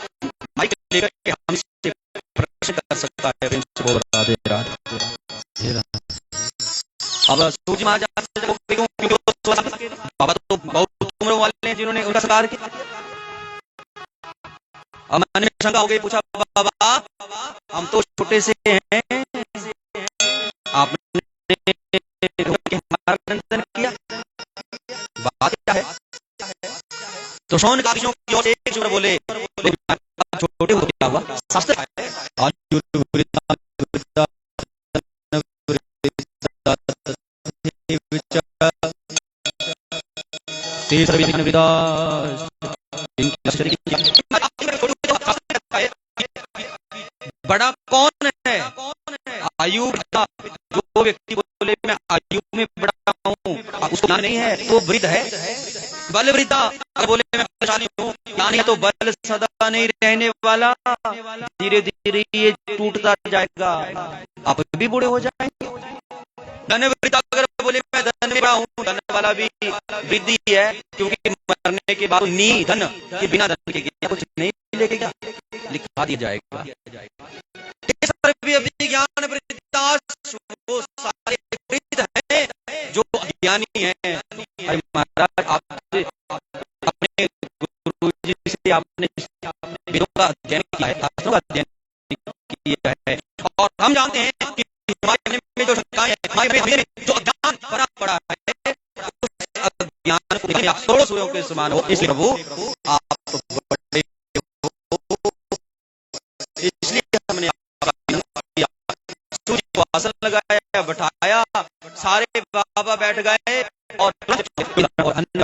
माइक लेकर के हमसे प्रश्न कर सकता है। राधे राधे। अब सूजी महाराज बाबा तो बहुत उम्र वाले हैं जिन्होंने उनका सत्कार किया। अब मन में शंका हो गई, पूछा बाबा हम तो छोटे से हैं, आपने हमारा अभिनंदन किया, बात क्या है? तो शौन काशियों की ओर एक जोर बोले, छोटे हो क्या हुआ, शास्त्र है बड़ा कौन है? आयु। जो व्यक्ति बोले मैं आयु में बड़ा हूँ, उसको ज्ञान नहीं है तो वृद्ध है। बल वृद्धा, अगर बोले मैं परेशानी हूँ, ज्ञान है तो बल सदा नहीं रहने वाला, धीरे धीरे ये टूटता जाएगा, आप भी बूढ़े हो जाएंगे। धन वृद्धा, अगर बोले मैं धन में बड़ा हूँ, धन वाला भी वृद्धि है, क्योंकि मरने के बाद नी धन के बिना धन के कुछ नहीं मिलेगा, क्या लिखा दिया जाएगा। ज्ञान वृद्धा, वो सारे वृद्ध हैं जो ज्ञानी हैं। महाराज आपसे अपने गुरु जी से आपने आपने वेदों का अध्ययन किया है, शास्त्रों का अध्ययन किया है, और हम जानते हैं कि हमारे मन में जो शंकाएं हैं, हमारे हृदय में जो अज्ञान भरा पड़ा है, उस अज्ञान को देखने आप करोड़ों सूर्यों के समान हो। इसलिए प्रभु आप बड़े हो, इसलिए हमने सूर्य को आसन लगाया, बैठाया, सारे बाबा बैठ गए और अन्न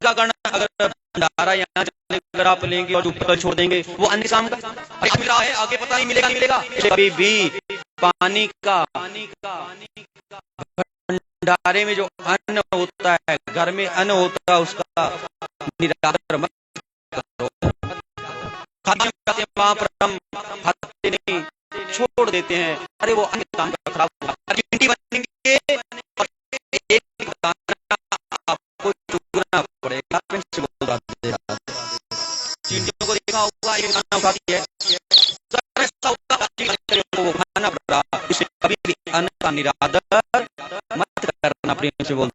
का कर्ण अगर भंडारा यहाँ अगर आप लेंगे और ऊपर छोड़ देंगे वो अन्य शाम का मिल रहा है, आगे पता नहीं मिलेगा नहीं मिलेगा। कभी भी पानी का भंडारे में जो अन्न होता है, घर में अन्न होता है, उसका निरादर मत करो। वहां पर हम खाते नहीं, छोड़ देते हैं, अरे वो अन्य काम का खराब हुआ, बनेंगे और एक आपको चुगना पड़ेगा। चींटियों को देखा होगा, एक खाना उठाती है, वो खाना पड़ रहा, इसे कभी भी अन्न का निरादर मत करना। प्रेम से बोल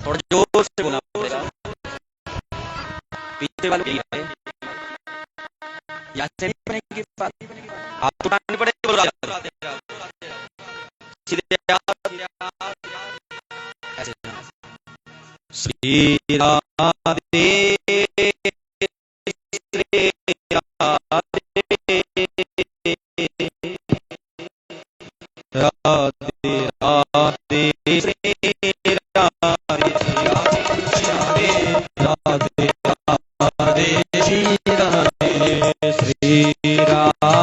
और जोर से बोलना पड़ेगा। पीछे वाले यही है, से नहीं बनेगी बात, आप तो उठानी पड़ेगी, सीधे ऐसे श्री राधे राधे राधे श्री राधे राधे राधे श्री राधे श्री राधे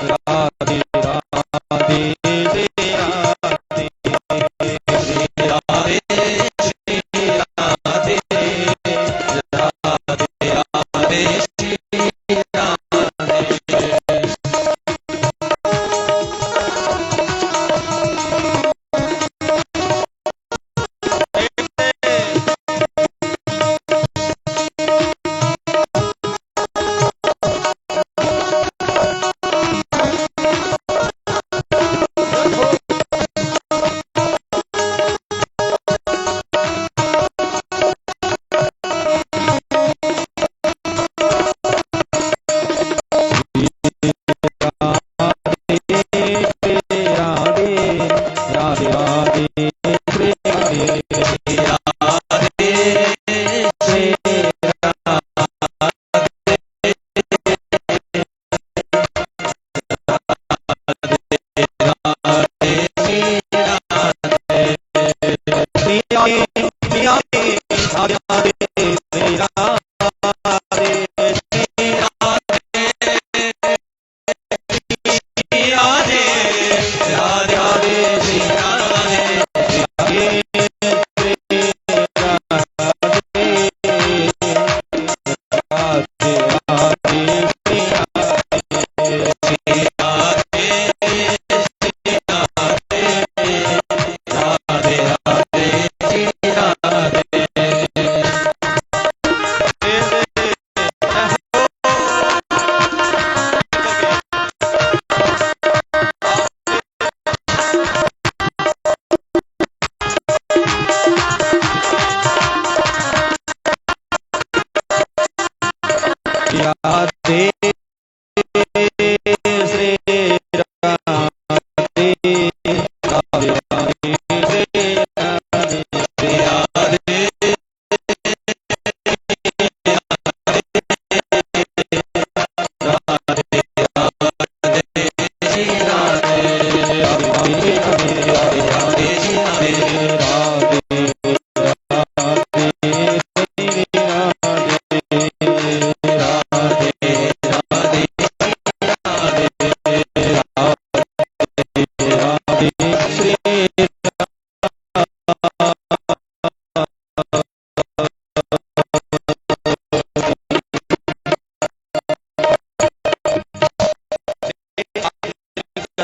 राधे राधे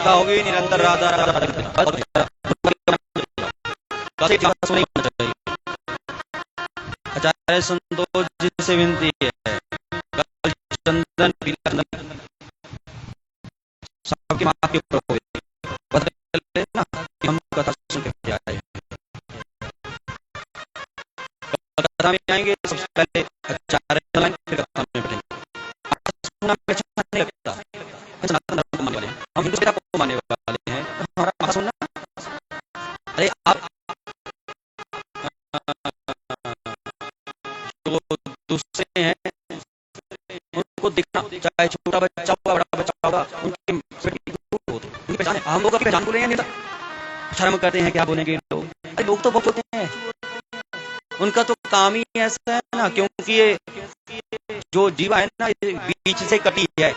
होगी निरंतर राधा राधा आचार्य संतोष जी से विनती है, चंदन सबके माँ के ऊपर ना हम कथा सुन हम हिंदू को मानने वाले हैं, हमारा बात सुनना। अरे आप जो दूसरे हैं उनको देखना, चाहे छोटा बच्चा होगा बड़ा बच्चा होगा, उनकी पहचान है। हम लोग अपनी पहचान को नहीं देता, शर्म करते हैं क्या बोलेंगे लोग। अरे लोग तो बहुत होते हैं, उनका तो काम ही ऐसा है ना, क्योंकि ये जो जीवा है ना ये बीच से कटी है,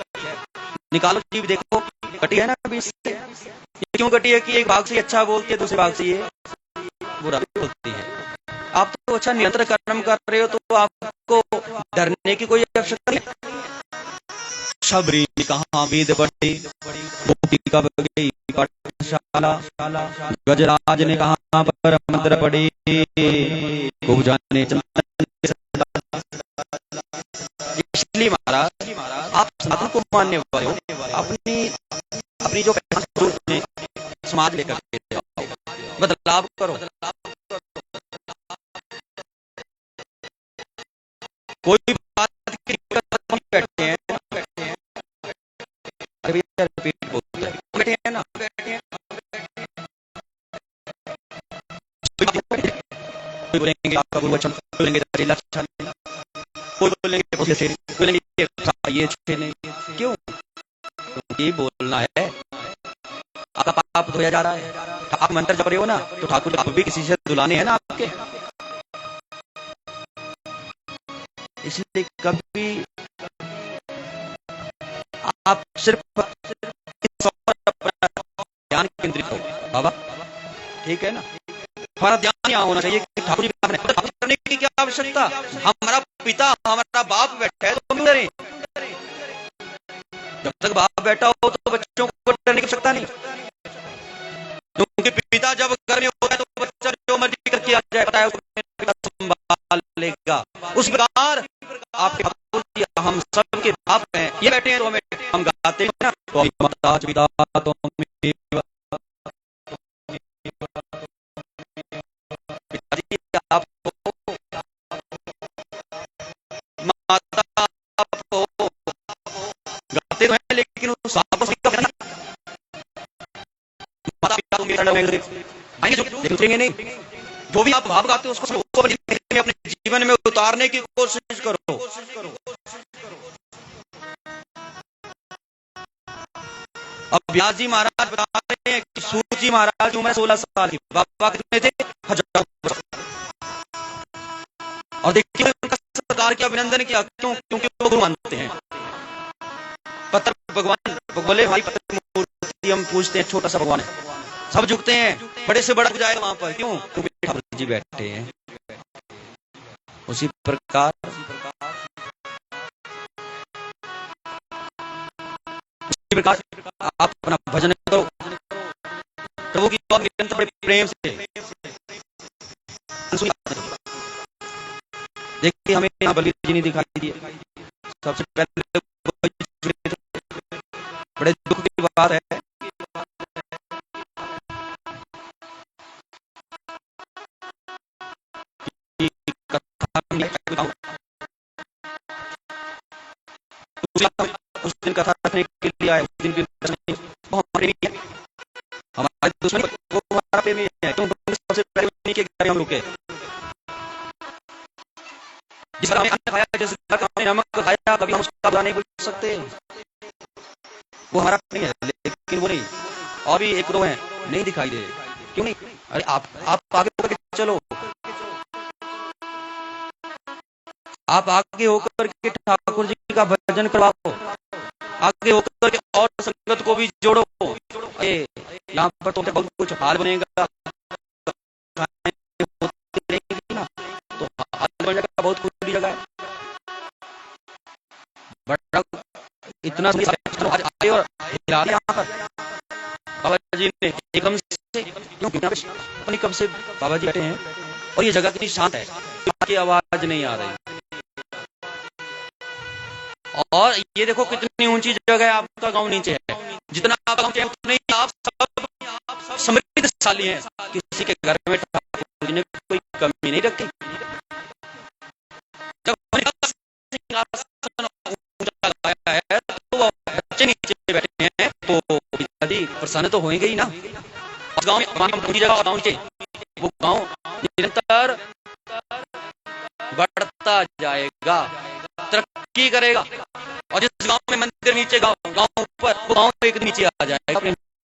निकालो जीव देखो कटी है ना बीच से। ये क्यों कटी है कि एक भाग से अच्छा बोलती है, दूसरे भाग से ये बुरा बोलती है। आप तो अच्छा निरंतर कर्म कर रहे हो, तो आपको डरने की कोई आवश्यकता नहीं। शबरी कहाँ वेद पढ़े, गोपी कब गई पाठशाला, गजराज ने कहा पर मंत्र पढ़े, खूब जाने चंदन। इसलिए महाराज आप साधु को मानने वाले हो, अपनी अपनी जो पहचान समाज लेकर के जाओ, बदलाव करो। कोई बात की दिक्कत बैठे हैं, रिपीट बोलते हैं, बैठे हैं ना, कोई बोलेंगे आपका गुरु अच्छा, बोलेंगे अच्छा, कोई बोलेंगे से, बोलेंगे ये अच्छे नहीं। क्यों? क्योंकि बोलना है आपका पाप धोया जा रहा है। आप मंत्र जप रहे हो ना, तो ठाकुर आप भी किसी से दुलाने हैं ना आपके। इसलिए कभी आप सिर्फ ध्यान केंद्रित हो बाबा, ठीक है ना। हमारा ध्यान यहाँ होना चाहिए कि ठाकुर जी करने की क्या आवश्यकता, हमारा पिता हमारा बाप बैठा है तो हम डरें। जब तक बाप बैठा हो तो बच्चों को डरने की आवश्यकता नहीं, क्योंकि पिता जब घर में होता है तो बच्चा जो मर्जी करके आ जाए, पता है पिता संभाल लेगा। उस प्रकार आपके ठाकुर जी हम सबके बाप हैं, ये बैठे हैं तो हमें हम गाते हैं ना, तो माता पिता तो माता आपको गाते हैं, लेकिन उस माता पिता नहीं, जो भी आप भाव गाते हो उसको अपने जीवन में उतारने की कोशिश करो। अब व्यास जी महाराज बता रहे हैं कि सूत जी महाराज उम्र 16 साल की, बाबा कितने थे? 1000। और देखिए उनका सरकार के अभिनंदन किया, क्यों? क्योंकि वो गुरु मानते हैं। पत्थर भगवान बोले भाई पत्थर मूर्ति हम पूछते हैं, छोटा सा भगवान है, सब झुकते हैं, बड़े से बड़ा जाएगा वहां पर। क्यों? क्योंकि ठाकुर जी बैठे हैं। उसी प्रकार आप अपना भजन करो प्रभु की और निरंतर बड़े प्रेम से। देखिए हमें यहाँ बलि जी ने दिखाई दी, सबसे पहले बड़े दुख की बात है उस दिन कथा रखने के लिए आए, उस दिन भी हमारे दुश्मन वो हमारा प्रेमी है, क्यों? सबसे पहले उन्हीं के घर हम रुके, जिस पर हमने खाया, जिस पर हमने नमक खाया, कभी हम उसका बुरा नहीं बोल सकते, वो हमारा प्रेमी है। लेकिन वो नहीं, और भी एक दो हैं नहीं दिखाई दे, क्यों नहीं? अरे आप आगे होकर के चलो, आप आगे होकर के ठाकुर जी का भजन करवाओ, आगे होकर के और संगत को भी जोड़ो। यहाँ पर तो बहुत कुछ हाल बनेगा ना, तो हाल बनने का बहुत खुली जगह है। बड़ा इतना आज आए और हिला दिया यहाँ पर बाबा जी ने एकदम से, क्यों? कब से बाबा जी बैठे हैं और ये जगह कितनी शांत है, की आवाज नहीं आ रही। और ये देखो कितनी ऊंची जगह है, आपका गांव नीचे है, जितना आप गांव उतने ही आप सब समृद्धशाली हैं। किसी के घर में ठाकुर जी ने कोई कमी नहीं रखी। जब सिंहासन ऊंचा लगाया है तो बच्चे नीचे बैठे हैं, तो प्रसन्न तो होंगे ही ना। उस गांव में ऊंची जगह और गांव नीचे, वो गांव निरंतर बढ़ता जाएगा, तरक्की करेगा। और जिस गांव में मंदिर नीचे, गांव ऊपर, वो गांव एक नीचे आ जाएगा। प्रेम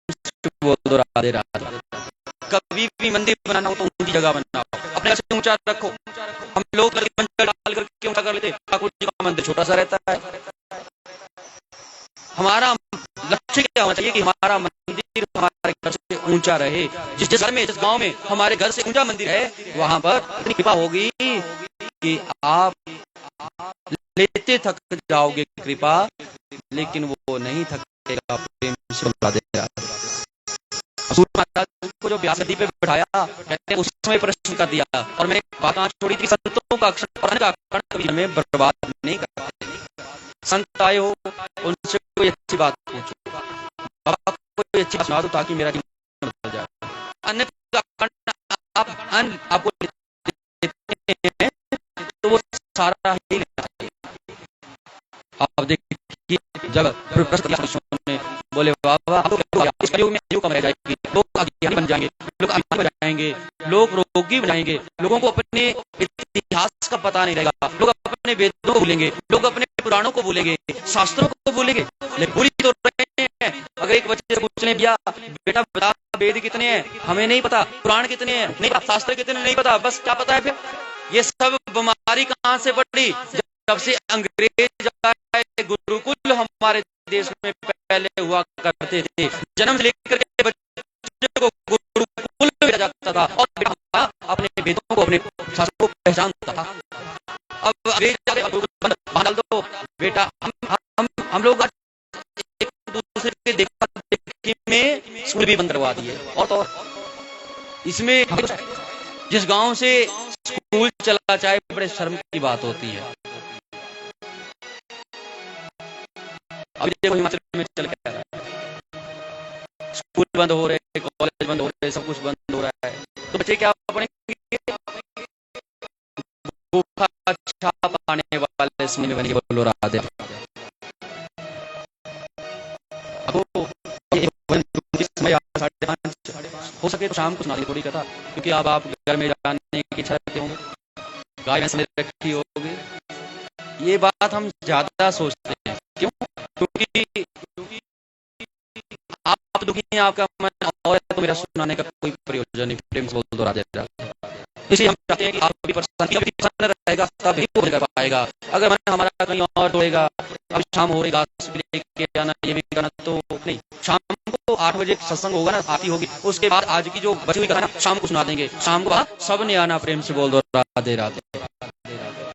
से बोल दो राधे राधे। कभी भी मंदिर बनाना हो तो ऊंची जगह बनाओ, अपने से ऊंचा रखो। हम लोग मंदिर डाल करके ऊंचा कर लेते, ठाकुर जी का मंदिर छोटा सा रहता है। हमारा लक्ष्य क्या होना चाहिए कि हमारा मंदिर हमारे घर से ऊंचा रहे। जिस घर में, जिस गांव में हमारे घर से ऊंचा मंदिर है, वहां पर इतनी कृपा होगी कि आप लेते थक जाओगे कृपा, लेकिन वो नहीं थकेगा। प्रेम से राधे राधे। को जो व्यास नदी पे बैठाया, कहते हैं उस समय प्रश्न कर दिया, और मैं बात आज छोड़ी थी, संतों का अक्षर में बर्बाद नहीं करते। संत आए हो, उनसे कोई अच्छी बात पूछो, बाबा कोई अच्छी बात सुना दो ताकि मेरा जीवन बदल जाए। अन्य आपको तो वो सारा ही आप देखिए, जब बोले बाबा इस युग में युग कम रह जाएगी, लोग अज्ञानी बन जाएंगे, लोग अभिमानी बन जाएंगे, लोग रोगी बन जाएंगे, लोगों को अपने इतिहास का पता नहीं रहेगा, लोग अपने वेदों को भूलेंगे, लोग अपने पुराणों को भूलेंगे, शास्त्रों को भूलेंगे। लेकिन भूल तो रहे हैं। अगर एक बच्चे से पूछ लें, भैया बेटा बता वेद कितने हैं, हमें नहीं पता, पुराण कितने हैं नहीं पता, शास्त्र कितने नहीं पता, बस क्या पता है फिर? ये सब बीमारी कहां से पड़ी? जब से अंग्रेज आए, गुरुकुल हमारे देश में पहले हुआ करते थे, जन्म से लेकर के बच्चे को गुरुकुल भेजा जाता था, और बेटा अपने वेदों को, अपने शास्त्रों को पहचानता था। अब डाल दो बेटा, हम लोग एक दूसरे के देखा देखी में स्कूल भी बंद करवा दिए। और तो इसमें जिस गांव से स्कूल चला जाए, बड़े शर्म की बात होती है। अभी देखो हिमाचल में चल क्या रहा है, स्कूल बंद हो रहे हैं, कॉलेज बंद हो रहे हैं, सब कुछ बंद हो रहा है, तो बच्चे क्या पढ़ेंगे? अच्छा पाने वाले समय में बनेंगे। बोलो राधे। हो सके तो शाम को सुना दी थोड़ी कथा, क्योंकि अब आप घर में जाने की इच्छा रखते होंगे, गाय भैंस में रखी होगी। ये बात हम ज्यादा सोचते हैं, क्यों? क्योंकि आप दुखी हैं, आपका मन और है, तो मेरा सुनाने का कोई प्रयोजन नहीं। प्रेम से बोल दो राधे राधे। इसलिए हम चाहते हैं कि आप भी प्रसन्न रहेगा, तभी वो कर पाएगा। अगर मन हमारा कहीं और दौड़ेगा, अब शाम हो रही, घास भी लेके आना, ये भी करना, तो नहीं। शाम को 8 बजे सत्संग होगा ना, आरती होगी, उसके बाद आज की जो बची हुई कथा ना, शाम को सुना देंगे। शाम को सब ने आना। प्रेम से बोल दो राधे राधे।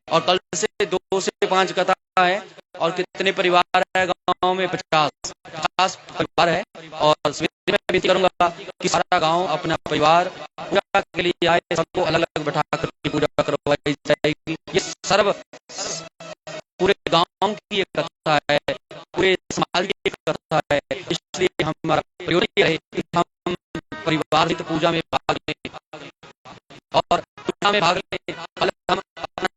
और कल से 2 से 5 कथा है। और कितने परिवार है गांव में? 50 परिवार है। और मैं विनती करूंगा कि सारा गांव अपना परिवार पूजा के लिए आए, सबको अलग अलग बैठा कर पूजा करवाई जाएगी। ये सर्व पूरे गांव की एक कथा है, पूरे समाज की एक कथा है। इसलिए हमारा प्रयोजन ये रहे कि हम परिवार की पूजा में भाग लें, और पूजा में भाग लें। कल हम अपना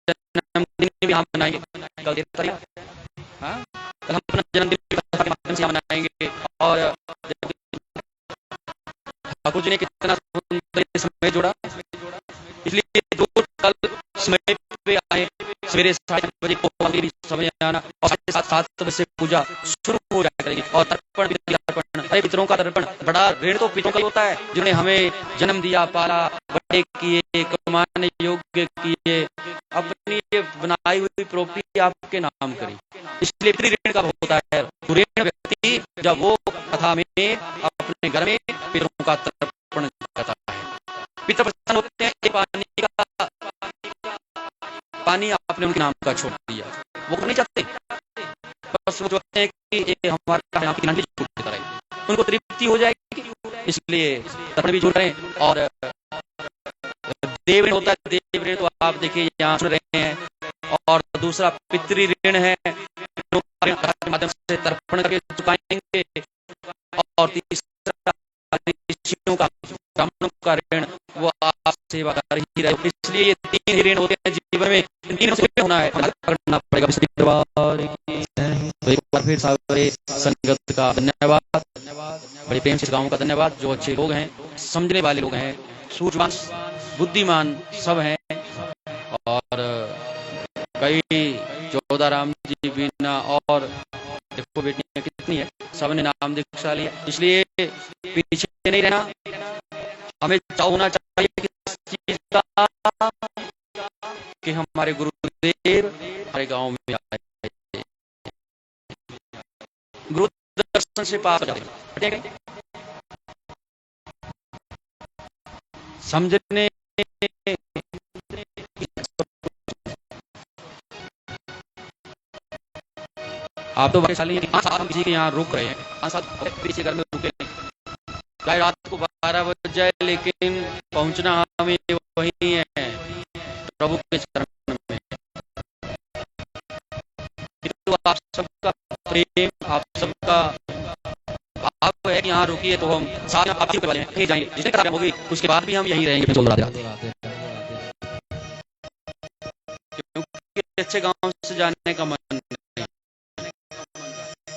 जन्मदिन भी हम मनाएंगे, कल हम अपना जन्मदिन के माध्यम से मनाएंगे। और ठाकुर जी ने कितना सुंदर समय जोड़ा, इसलिए जो कल समय पे आए, सवेरे 7:30 बजे को समय आना, और 7:30 बजे से पूजा शुरू हो जाया करेगी। और तर्पण, अरे पितरों का तर्पण, बड़ा ऋण तो पितरों का होता है, जिन्होंने हमें जन्म दिया, पाला, बड़े किए, कमाने योग्य किए, अपनी बनाई हुई प्रॉपर्टी आपके नाम करी। इसलिए ऋण का होता है। ऋण व्यक्ति जब वो कथा में अपने घर में पितरों का तर्पण करता है, पितर प्रसन्न होते हैं। पानी आपने उनके नाम का छोड़ दिया, वो नहीं चाहते, बस वो चाहते हैं कि ये हमारा यहाँ की छूट देता रहे, उनको तृप्ति हो जाएगी। इसलिए तर्पण भी जोड़ रहे हैं। और देव ऋण होता है, देव ऋण तो आप देखिए यहाँ सुन रहे हैं। और दूसरा पितृ ऋण है, के माध्यम से तर्पण करके चुकाएंगे। और तीसरा ऋषियों का, ब्राह्मणों का ऋण, वो आप सेवा सेवा कर ही रहे हो। इसलिए ये 3 ऋण होते हैं जीवन में, इन तीनों से होना है, करना पड़ेगा। तो एक बार फिर सारे संगत का धन्यवाद, बड़े प्रेम से गाँव का धन्यवाद। जो अच्छे लोग हैं, समझने वाले लोग हैं, सूझवान बुद्धिमान सब हैं, और कई चौदाराम जी, बीना और देखो बेटियां कितनी है, सबने नाम दीक्षा लिया। इसलिए पीछे नहीं रहना, हमें चाव होना चाहिए किस चीज का, कि हमारे गुरुदेव हमारे गांव में आए, गुरु दर्शन से पास हो जाए। समझने आप तो वैशाली 5 साल हम किसी के यहाँ रुक रहे हैं, 5 साल किसी घर में रुके नहीं, चाहे रात को 12 बज जाए, लेकिन पहुंचना हमें वही है, प्रभु के चरण में। तो आप सबका प्रेम, आप सबका भाव है कि यहाँ रुकिए, तो हम साथ में आप वाले हैं, फिर जाएंगे, जितने खराब होगी उसके बाद भी हम यहीं रहेंगे। क्योंकि अच्छे गांव से जाने का मन नहीं,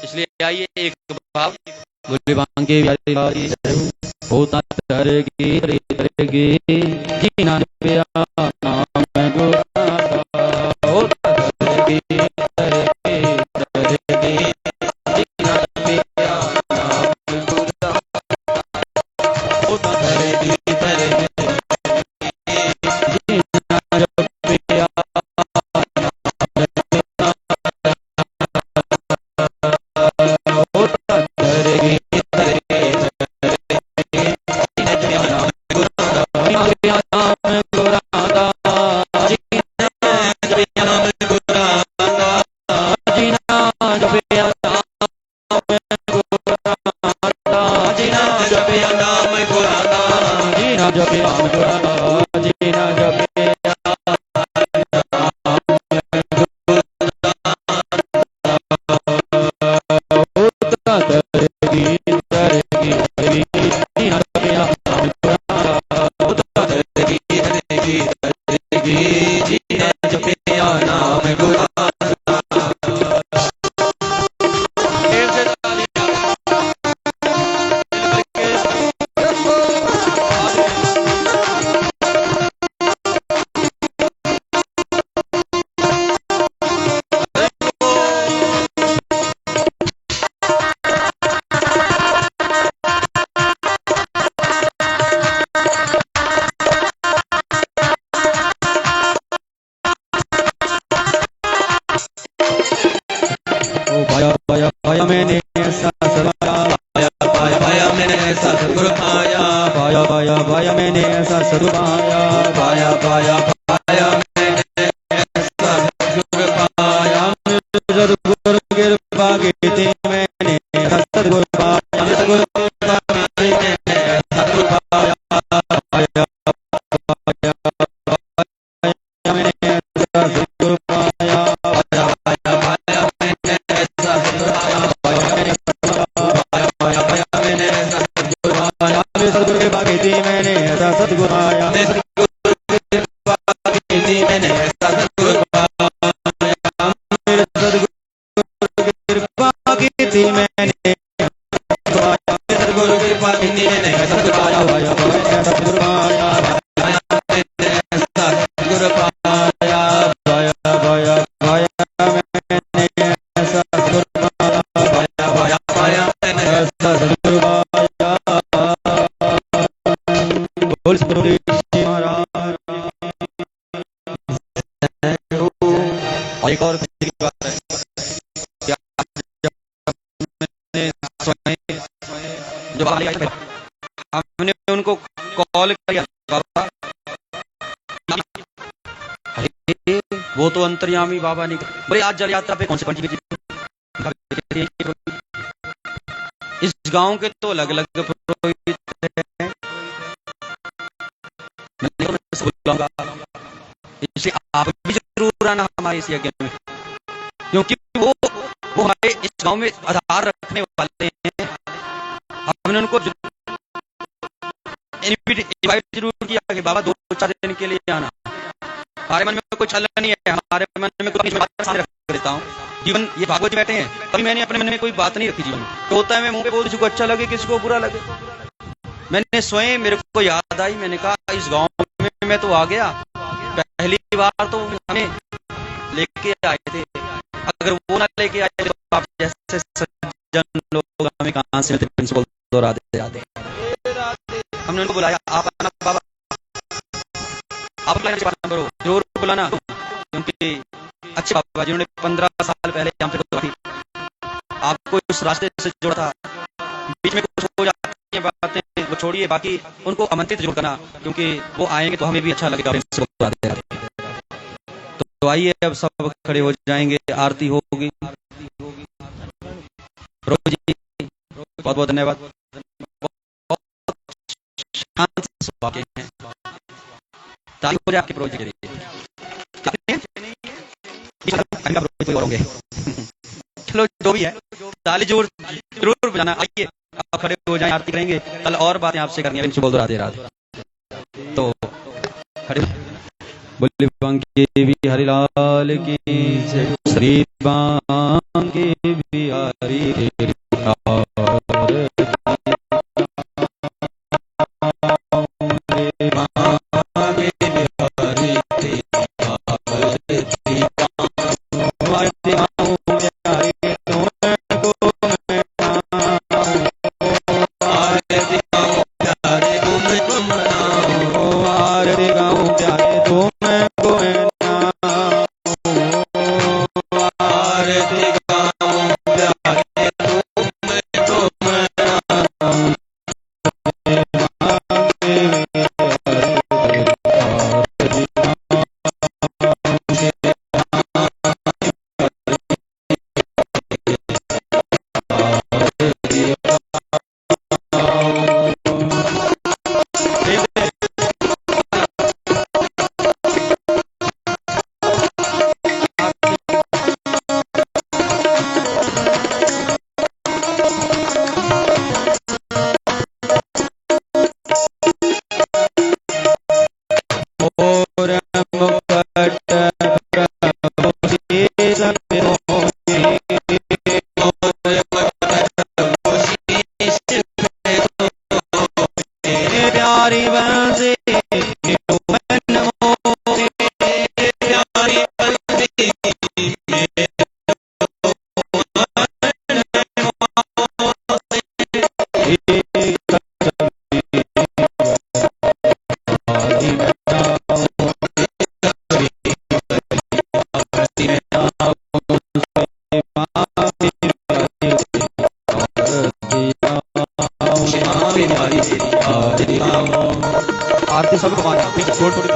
इसलिए आइए एक भाव बोले बांगे होता करेगी करेगी जीना पिया नाम गुरा होता करेगी करेगी करेगी जीना पिया नाम गुरा होता करेगी करेगी जीना पिया एक और बात है, जब हमने उनको कॉल किया, बाबा वो तो अंतर्यामी बाबा नहीं, बोले आज जल यात्रा पे कौन से पंडित जी, इस गांव के तो अलग अलग पुरोहित हैं, इसलिए आप भी जरूर आना हमारे इस यज्ञ में, क्योंकि वो हमारे इस गांव में आधार रखने वाले हैं। हमने उनको इनविटेशन इनवाइट जरूर किया कि बाबा 2-4 दिन के लिए आना। हमारे मन में कोई छल नहीं है, हमारे मन में कोई बात सामने रख देता हूँ। जीवन ये भागवत जी बैठे हैं, कभी मैंने अपने मन में कोई बात नहीं रखी जीवन। तो होता है मैं मुंह पे बोल, किसी को अच्छा लगे किसी को बुरा लगे। मैंने स्वयं, मेरे को याद आई, मैंने कहा इस गांव में मैं तो आ गया, पहली बार तो हमें लेके आए थे, अगर वो ना लेके आए तो आप जैसे सज्जन लोग हमें कहां से प्रिंसिपल दोहराते आते। हमने उनको बुलाया, आप आना बाबा, आप करो जरूर बुलाना, क्योंकि अच्छे बाबा जिन्होंने 15 साल पहले यहाँ पे थी, आपको इस रास्ते से जोड़ा था। बीच में कुछ हो जाती है बातें वो छोड़िए, बाकी उनको आमंत्रित जरूर करना, क्योंकि वो आएंगे तो हमें भी अच्छा लगेगा। तो आइए अब सब खड़े हो जाएंगे, आरती होगी। प्रभु जी बहुत बहुत धन्यवाद, शांत स्वभाव के हैं। ताली हो जाए आपके प्रभु जी के लिए। चलो जो भी है, ताली जरूर बजाना। आइए आप खड़े हो जाएं, आरती करेंगे। कल और बातें आपसे करनी है, बोल दो राधे राधे। तो खड़े बोले बांके भी हरिलाल की जय, श्री बांके बिहारी के आरती सबको माना छोड़ छोड़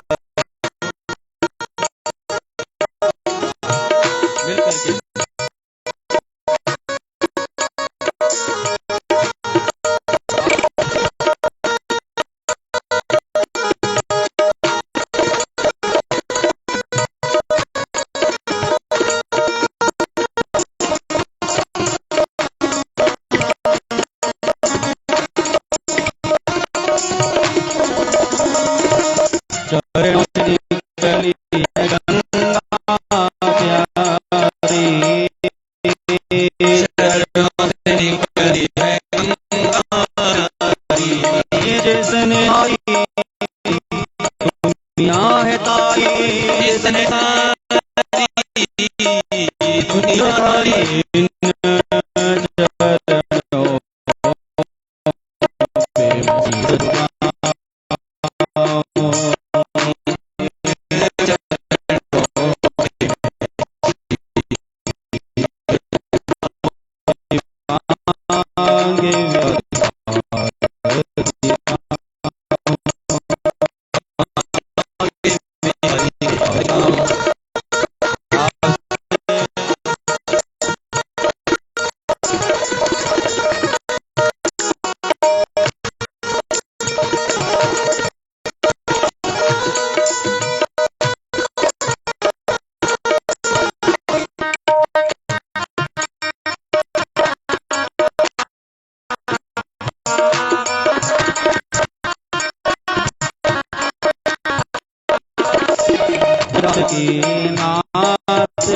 की नाथ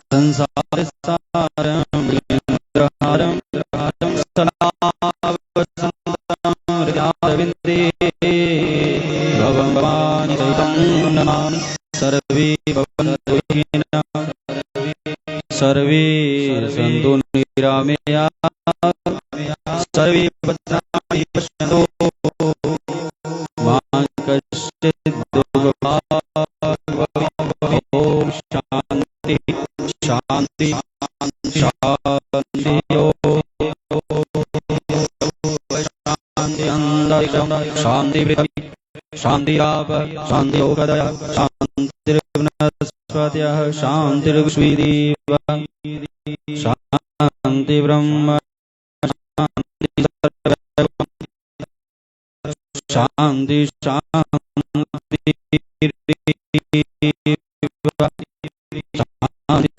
संसार सारं इंद्रहारं हृदयारविन्दे भवं भवानि सहितं नमामि सर्वे भवन्तु सर्वे सन्तु निरामया सर्वे भद्राणि पश्यन्तु मा कश्चित् दुर्भाग् ॐ शान्ति शान्ति शान्ति शान्ति अन्तरिक्षं शान्ति पृथिवी शान्ति आप शान्ति ओगदय शान्तिर्वनस्पतयः शान्तिर्विश्वेदेव शान्ति ब्रह्म शान्ति शान्ति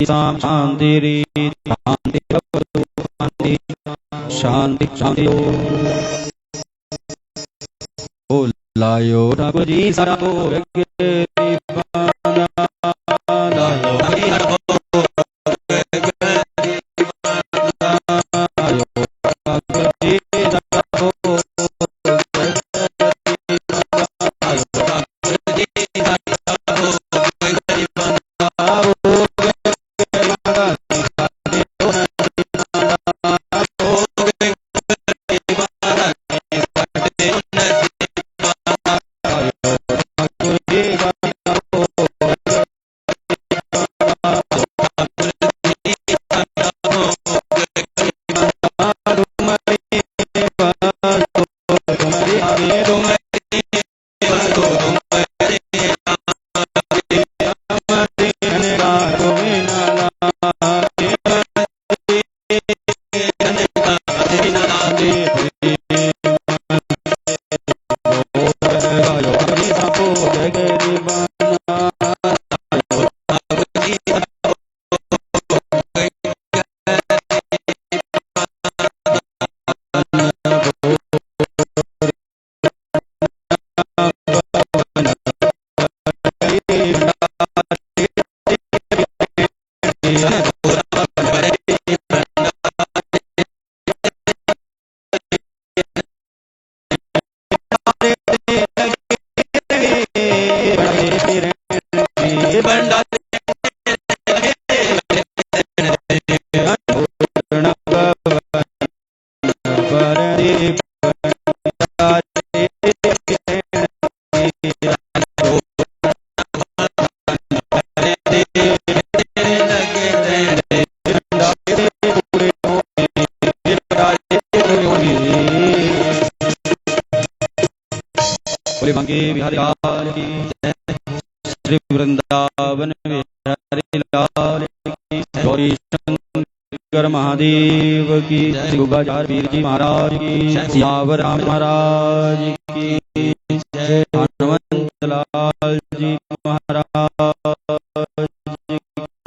शान्ति शान्ति शान्ति ओ लायो ठाकुर जी सारा को श्री वृंदावन बिहारी लाल की गौरी शंकर महादेव की श्री गुब्बाचार वीर जी महाराज की सियावर राम महाराज की जय हनुमंत लाल जी महाराज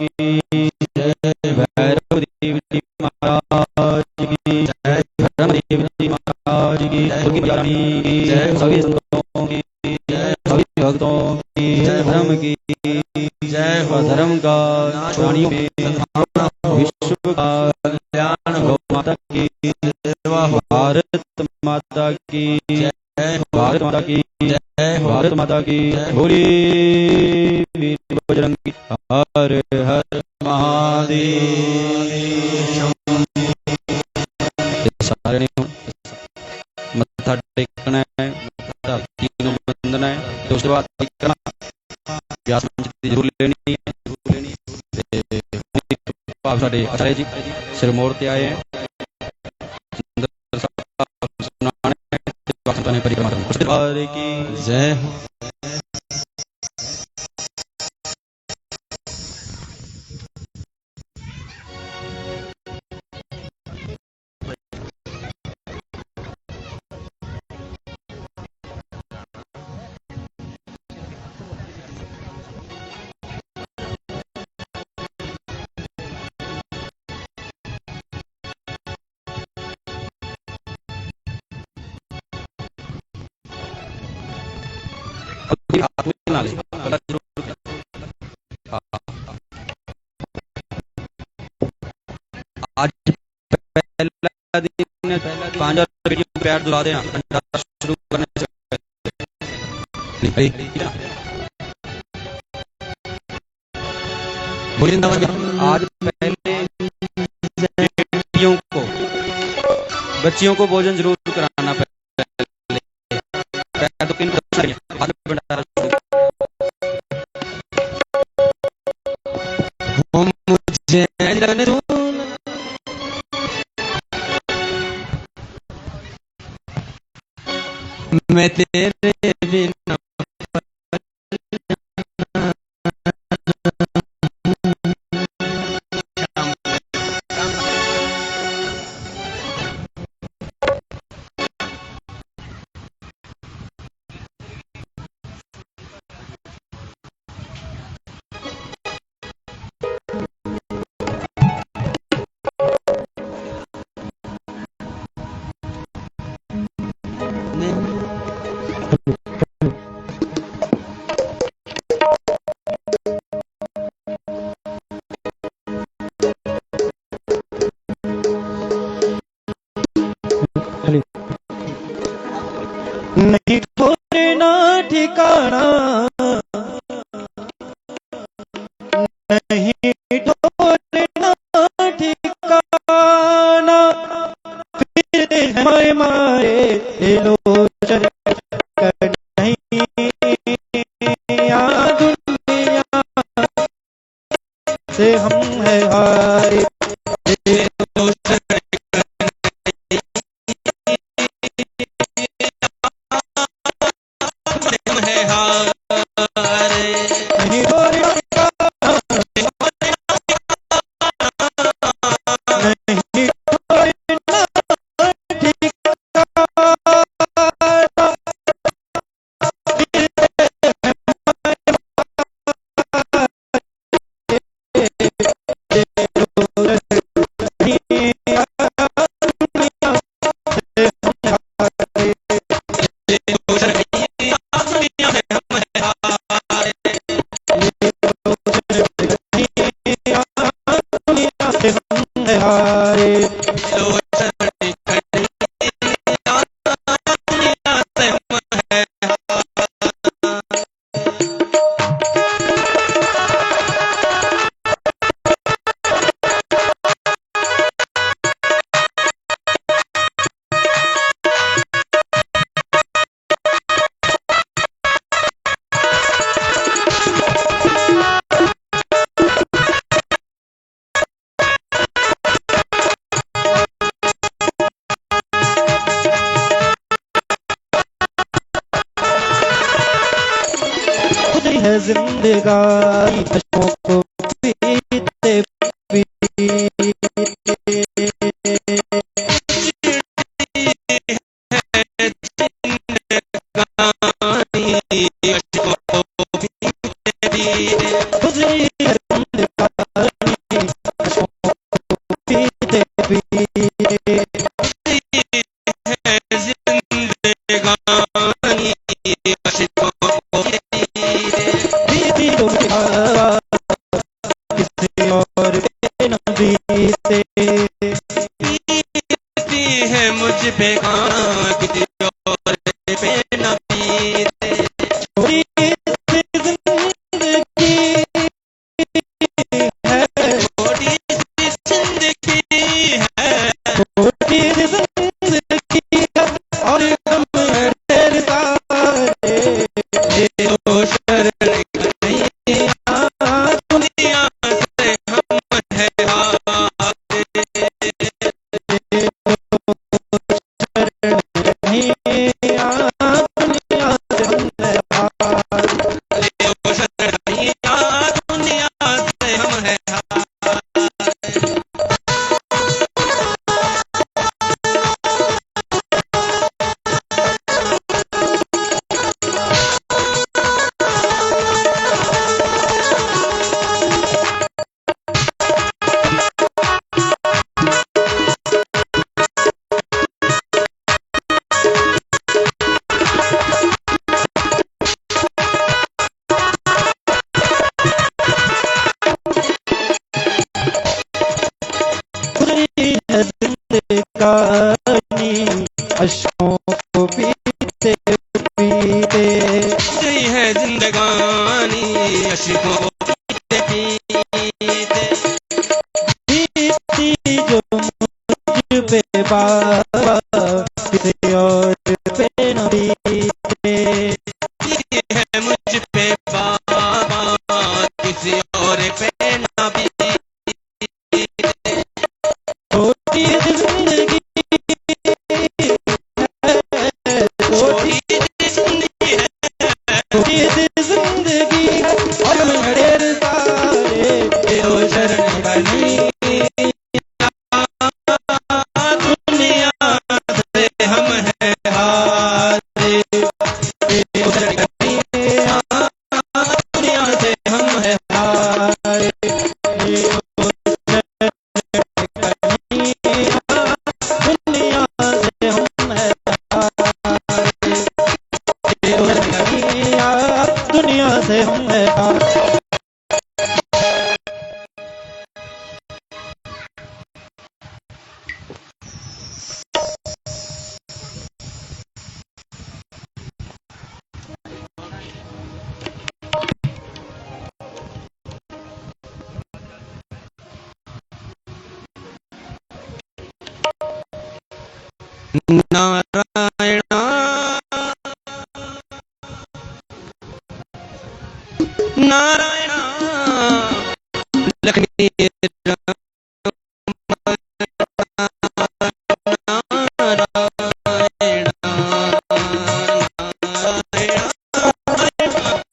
की जय भैरव देव जी महाराज की जय धर्मदेव जी महाराज की जय सभी संतों की सभी भक्तों की जय धर्म की जय धर्म का प्राणियों में विश्व का कल्याण गौ माता की भारत माता की भारत माता की भारत माता की बोली बजरंगी हर हर महादेव। सारे मत्था टेकना है, तीनों बंधना है। तो उसके बाद व्यास जरूर लेनी है। साढ़े आचार्य जी सिर मोड़ते आए हैं, परिक्रमा की जय। आज पहला दिन 5000 बेटियों को पैर दुला देना शुरू करने से आज पहले बच्चियों को भोजन जरूर कराना। पहले तो किन भंडारा मुझे मैं तेरे बिना नहीं छोड़ना ठिकाना, नहीं छोड़ना ठिकाना, फिरते हैं मारे लोचन नहीं दुनिया से हम है हारे। है जिंदगानी कष्टों को पीते देओ शरण कन्हैया दुनिया से हम है हारे। देओ शरण कन्हैया दुनिया से हम है अश्कों को पीते पीते गई है जिंदगानी अश्कों को पीते पीते। बीती जो मुझ पे बाबा किसी और पे न बीते। ये है मुझ पे बाबा किसी और पे ना बीते। छोटी जिंदगी जिंदगी और ढेर सारे देओ शरण कन्हैया दुनिया से हम है हारे। देओ शरण कन्हैया दुनिया से हम है हारे। दुनिया से हम है दुनिया से हम है नारायण नारायण लक्ष्मी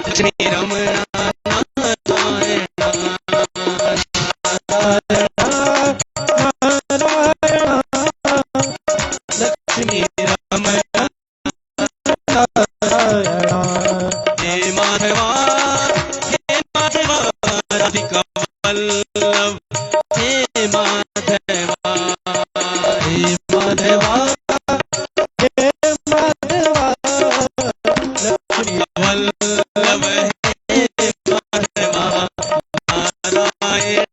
लक्ष्मी रमण लक्ष्मी रमण हे माधवा हे माधवा राधिका वल्लभ हे माधवा हे माधवा हे माधवा लक्ष्मी वल्लभ हे माधवा नारायण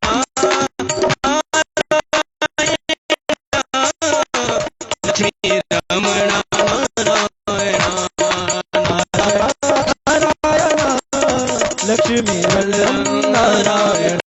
लक्ष्मी रमण लक्ष्मी वल्लभ नारायण